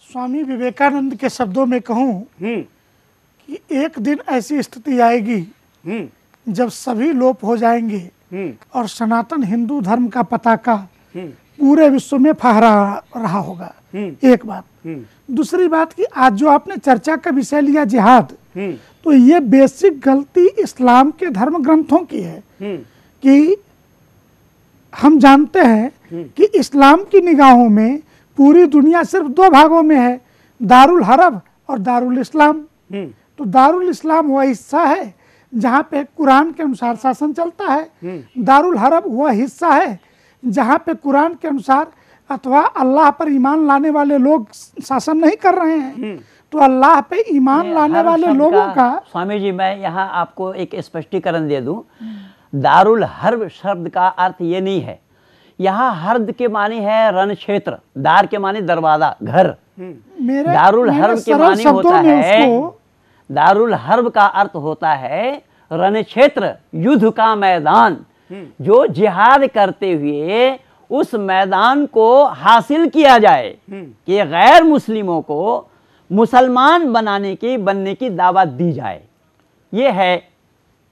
Speaker 6: स्वामी विवेकानंद के शब्दों में कहूं कि एक दिन ऐसी स्थिति आएगी जब सभी लोप हो जाएंगे और सनातन हिंदू धर्म का पताका पूरे विश्व में फहरा रहा होगा। एक बात। दूसरी बात कि आज जो आपने चर्चा का विषय लिया जिहाद, तो ये बेसिक गलती इस्लाम के धर्म ग्रंथों की है कि हम जानते हैं कि इस्लाम की निगाहों में पूरी दुनिया सिर्फ दो भागों में है, दारुल हरब और दारुल इस्लाम। तो दारुल इस्लाम वह हिस्सा है जहाँ पे कुरान के अनुसार शासन चलता है, दारुल हरब वह हिस्सा है जहाँ पे कुरान के अनुसार अथवा अल्लाह पर ईमान लाने वाले लोग शासन नहीं कर रहे हैं। तो अल्लाह पे ईमान लाने वाले लोगों का
Speaker 5: स्वामी जी, मैं यहाँ आपको एक स्पष्टीकरण दे दूं। दारुल हर्ब शब्द का अर्थ ये नहीं है, यहाँ हर्ब के माने है रण क्षेत्र, दार के माने दरवाजा, घर। दारुल हर्ब के माने होता है, दारुल हर्ब का अर्थ होता है रण क्षेत्र, युद्ध का मैदान, जो जिहाद करते हुए उस मैदान को हासिल किया जाए कि गैर मुस्लिमों को मुसलमान बनने की दावत दी जाए। ये है,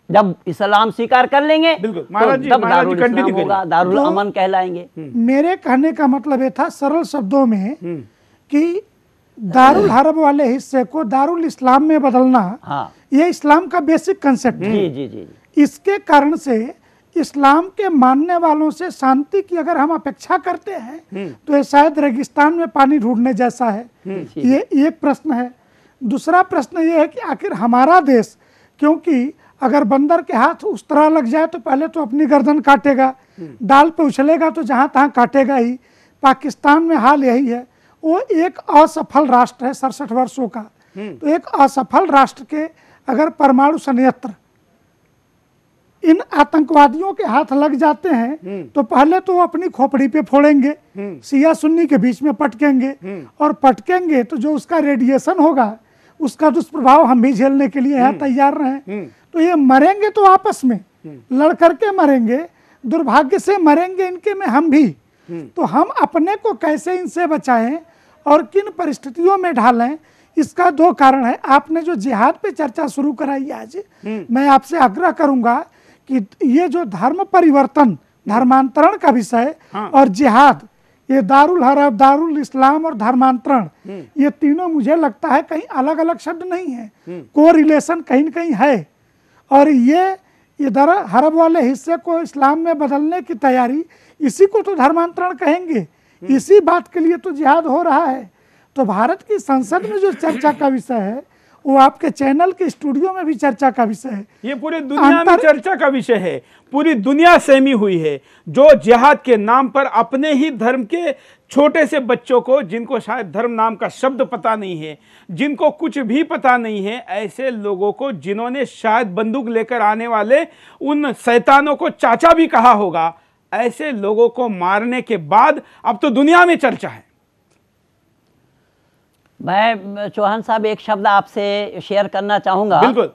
Speaker 5: जब इस्लाम स्वीकार कर लेंगे तो तब दारुल इस्लाम होगा, दारुल अमन कहलाएंगे।
Speaker 6: मेरे कहने का मतलब ये था सरल शब्दों में कि दारुल हरब वाले हिस्से को दारुल इस्लाम में बदलना, ये इस्लाम का बेसिक कंसेप्ट है। जी। इसके कारण से इस्लाम के मानने वालों से शांति की अगर हम अपेक्षा करते हैं तो ये शायद रेगिस्तान में पानी ढूंढने जैसा है। ये एक प्रश्न है। दूसरा प्रश्न ये है कि आखिर हमारा देश, क्योंकि अगर बंदर के हाथ उस तरह लग जाए तो पहले तो अपनी गर्दन काटेगा, डाल पे उछलेगा तो जहां तहां काटेगा ही। पाकिस्तान में हाल यही है। वो एक असफल राष्ट्र है 67 वर्षों का। तो एक असफल राष्ट्र के अगर परमाणु संयंत्र इन आतंकवादियों के हाथ लग जाते हैं तो पहले तो वो अपनी खोपड़ी पे फोड़ेंगे, शिया सुन्नी के बीच में पटकेंगे, और पटकेंगे तो जो उसका रेडिएशन होगा उसका दुष्प्रभाव हम भी झेलने के लिए यहाँ तैयार रहें। तो ये मरेंगे तो आपस में लड़ करके मरेंगे, दुर्भाग्य से मरेंगे इनके में हम भी। तो हम अपने को कैसे इनसे बचाएं और किन परिस्थितियों में ढालें, इसका दो कारण है। आपने जो जिहाद पे चर्चा शुरू कराई आज, मैं आपसे आग्रह करूंगा कि ये जो धर्म परिवर्तन, धर्मांतरण का विषय और जिहाद, ये दारुल हरब, दारुल इस्लाम और धर्मांतरण, ये तीनों मुझे लगता है कहीं अलग अलग शब्द नहीं है, को रिलेशन कहीं न कहीं है। और ये इधर हरब वाले हिस्से को इस्लाम में बदलने की तैयारी, इसी को तो धर्मांतरण कहेंगे। इसी बात के लिए तो जिहाद हो रहा है। तो भारत की संसद में जो चर्चा का विषय है वो आपके चैनल के स्टूडियो में भी चर्चा का विषय है।
Speaker 1: ये पूरी दुनिया में चर्चा का विषय है। पूरी दुनिया सहमी हुई है जो जिहाद के नाम पर अपने ही धर्म के छोटे से बच्चों को, जिनको शायद धर्म नाम का शब्द पता नहीं है, जिनको कुछ भी पता नहीं है, ऐसे लोगों को, जिन्होंने शायद बंदूक लेकर आने वाले उन शैतानों को चाचा भी कहा होगा, ऐसे लोगों को मारने के बाद अब तो दुनिया में चर्चा है।
Speaker 5: मैं चौहान साहब एक शब्द आपसे शेयर करना चाहूँगा।
Speaker 1: बिल्कुल।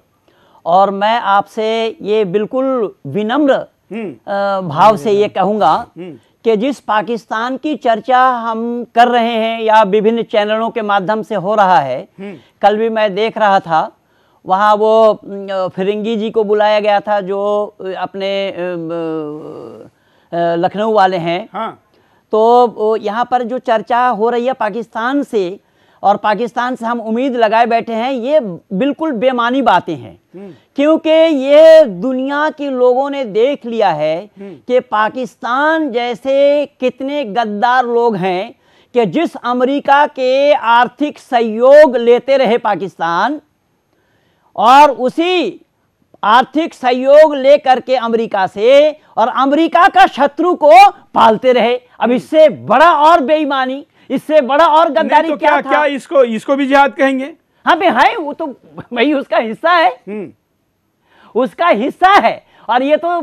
Speaker 5: और मैं आपसे ये बिल्कुल विनम्र भाव से ये कहूँगा कि जिस पाकिस्तान की चर्चा हम कर रहे हैं या विभिन्न चैनलों के माध्यम से हो रहा है, कल भी मैं देख रहा था, वहाँ वो फिरंगी जी को बुलाया गया था जो अपने लखनऊ वाले हैं। हाँ। तो यहाँ पर जो चर्चा हो रही है पाकिस्तान से, और पाकिस्तान से हम उम्मीद लगाए बैठे हैं, ये बिल्कुल बेमानी बातें हैं, क्योंकि ये दुनिया के लोगों ने देख लिया है कि पाकिस्तान जैसे कितने गद्दार लोग हैं कि जिस अमेरिका के आर्थिक सहयोग लेते रहे पाकिस्तान, और उसी आर्थिक सहयोग लेकर के अमेरिका से और अमेरिका का शत्रु को पालते रहे। अब इससे बड़ा और बेईमानी, इससे बड़ा और गद्दारी
Speaker 1: तो
Speaker 5: क्या था?
Speaker 1: क्या इसको भी जिहाद कहेंगे?
Speaker 5: हाँ भाई है, वो तो भाई उसका हिस्सा है, उसका हिस्सा है। और ये तो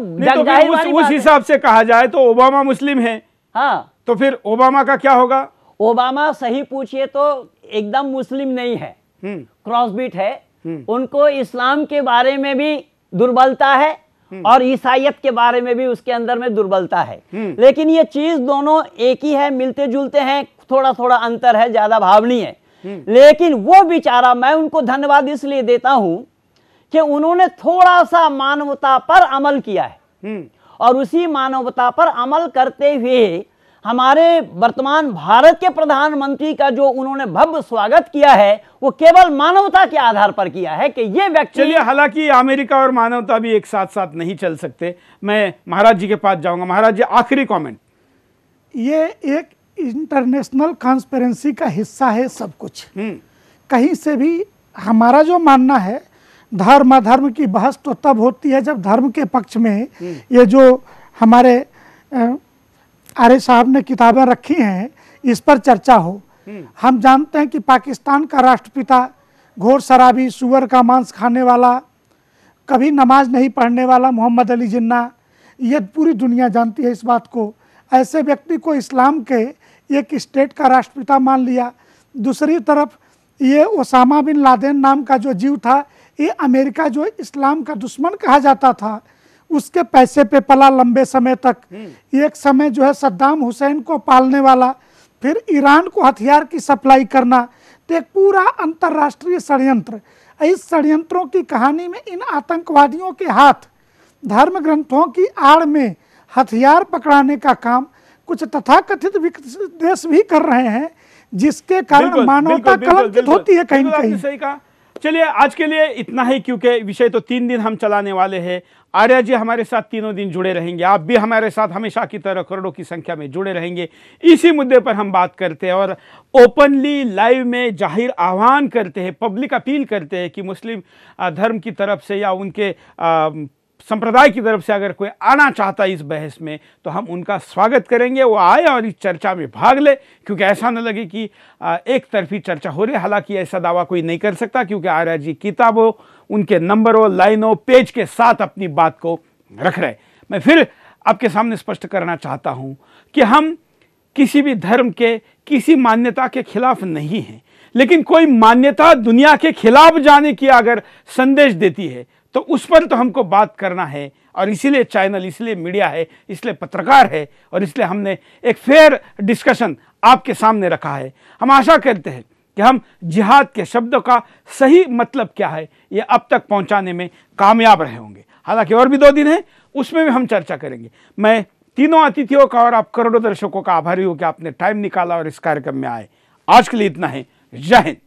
Speaker 1: उस हिसाब से कहा जाए तो ओबामा मुस्लिम है।
Speaker 5: हाँ,
Speaker 1: तो फिर ओबामा का क्या होगा?
Speaker 5: ओबामा सही पूछिए तो एकदम मुस्लिम नहीं है, क्रॉसबीट है। उनको इस्लाम के बारे में भी दुर्बलता है और ईसाइयत के बारे में भी उसके अंदर में दुर्बलता है, लेकिन ये चीज दोनों एक ही है, मिलते जुलते हैं, थोड़ा थोड़ा अंतर है, ज्यादा भाव नहीं है। लेकिन वो बेचारा, मैं उनको धन्यवाद इसलिए देता हूं कि उन्होंने थोड़ा सा मानवता पर अमल किया है, और उसी मानवता पर अमल करते हुए हमारे वर्तमान भारत के प्रधानमंत्री का जो उन्होंने भव्य स्वागत किया है, वो केवल मानवता के आधार पर किया है कि ये व्यक्ति।
Speaker 1: चलिए, हालांकि अमेरिका और मानवता भी एक साथ साथ नहीं चल सकते। मैं महाराज जी के पास जाऊंगा। महाराज जी, आखिरी कमेंट।
Speaker 6: ये एक इंटरनेशनल कॉन्स्पिरेंसी का हिस्सा है सब कुछ। कहीं से भी हमारा जो मानना है, धर्म अधर्म की बहस तो तब होती है जब धर्म के पक्ष में ये जो हमारे आर्य साहब ने किताबें रखी हैं इस पर चर्चा हो। हम जानते हैं कि पाकिस्तान का राष्ट्रपिता घोर शराबी, सुअर का मांस खाने वाला, कभी नमाज नहीं पढ़ने वाला मोहम्मद अली जिन्ना, ये पूरी दुनिया जानती है इस बात को। ऐसे व्यक्ति को इस्लाम के एक स्टेट का राष्ट्रपिता मान लिया। दूसरी तरफ ये ओसामा बिन लादेन नाम का जो जीव था, ये अमेरिका जो इस्लाम का दुश्मन कहा जाता था, उसके पैसे पे पला लंबे समय तक। एक समय जो है सद्दाम हुसैन को पालने वाला, फिर ईरान को हथियार की सप्लाई करना, तो एक पूरा अंतर्राष्ट्रीय षड्यंत्र। इस षड्यंत्रों की कहानी में इन आतंकवादियों के हाथ धर्म ग्रंथों की आड़ में हथियार पकड़ाने का काम कुछ तथाकथित विकसित देश भी कर रहे हैं, जिसके कारण मानवता कलंकित होती है कहीं कहीं।
Speaker 1: सही कहा। चलिए, आज के लिए इतना ही, क्योंकि विषय तो 3 दिन हम चलाने वाले हैं। आर्या जी हमारे साथ तीनों दिन जुड़े रहेंगे, आप भी हमारे साथ हमेशा की तरह करोड़ों की संख्या में जुड़े रहेंगे। इसी मुद्दे पर हम बात करते हैं और ओपनली लाइव में जाहिर आह्वान करते हैं, पब्लिक अपील करते हैं कि मुस्लिम धर्म की तरफ से या उनके संप्रदाय की तरफ से अगर कोई आना चाहता है इस बहस में, तो हम उनका स्वागत करेंगे, वो आए और इस चर्चा में भाग ले, क्योंकि ऐसा न लगे कि एक तरफी चर्चा हो रही है। हालांकि ऐसा दावा कोई नहीं कर सकता, क्योंकि आर्या जी किताबों, उनके नंबरों, लाइनों, पेज के साथ अपनी बात को रख रहे। मैं फिर आपके सामने स्पष्ट करना चाहता हूं कि हम किसी भी धर्म के, किसी मान्यता के खिलाफ नहीं हैं, लेकिन कोई मान्यता दुनिया के खिलाफ जाने की अगर संदेश देती है तो उस पर तो हमको बात करना है। और इसीलिए चैनल, इसलिए मीडिया है, इसलिए पत्रकार है, और इसलिए हमने एक फेयर डिस्कशन आपके सामने रखा है। हम आशा करते हैं कि हम जिहाद के शब्दों का सही मतलब क्या है ये अब तक पहुंचाने में कामयाब रहे होंगे। हालांकि और भी 2 दिन हैं, उसमें भी हम चर्चा करेंगे। मैं तीनों अतिथियों का और आप करोड़ों दर्शकों का आभारी हूं कि आपने टाइम निकाला और इस कार्यक्रम में आए। आज के लिए इतना है। जय हिंद।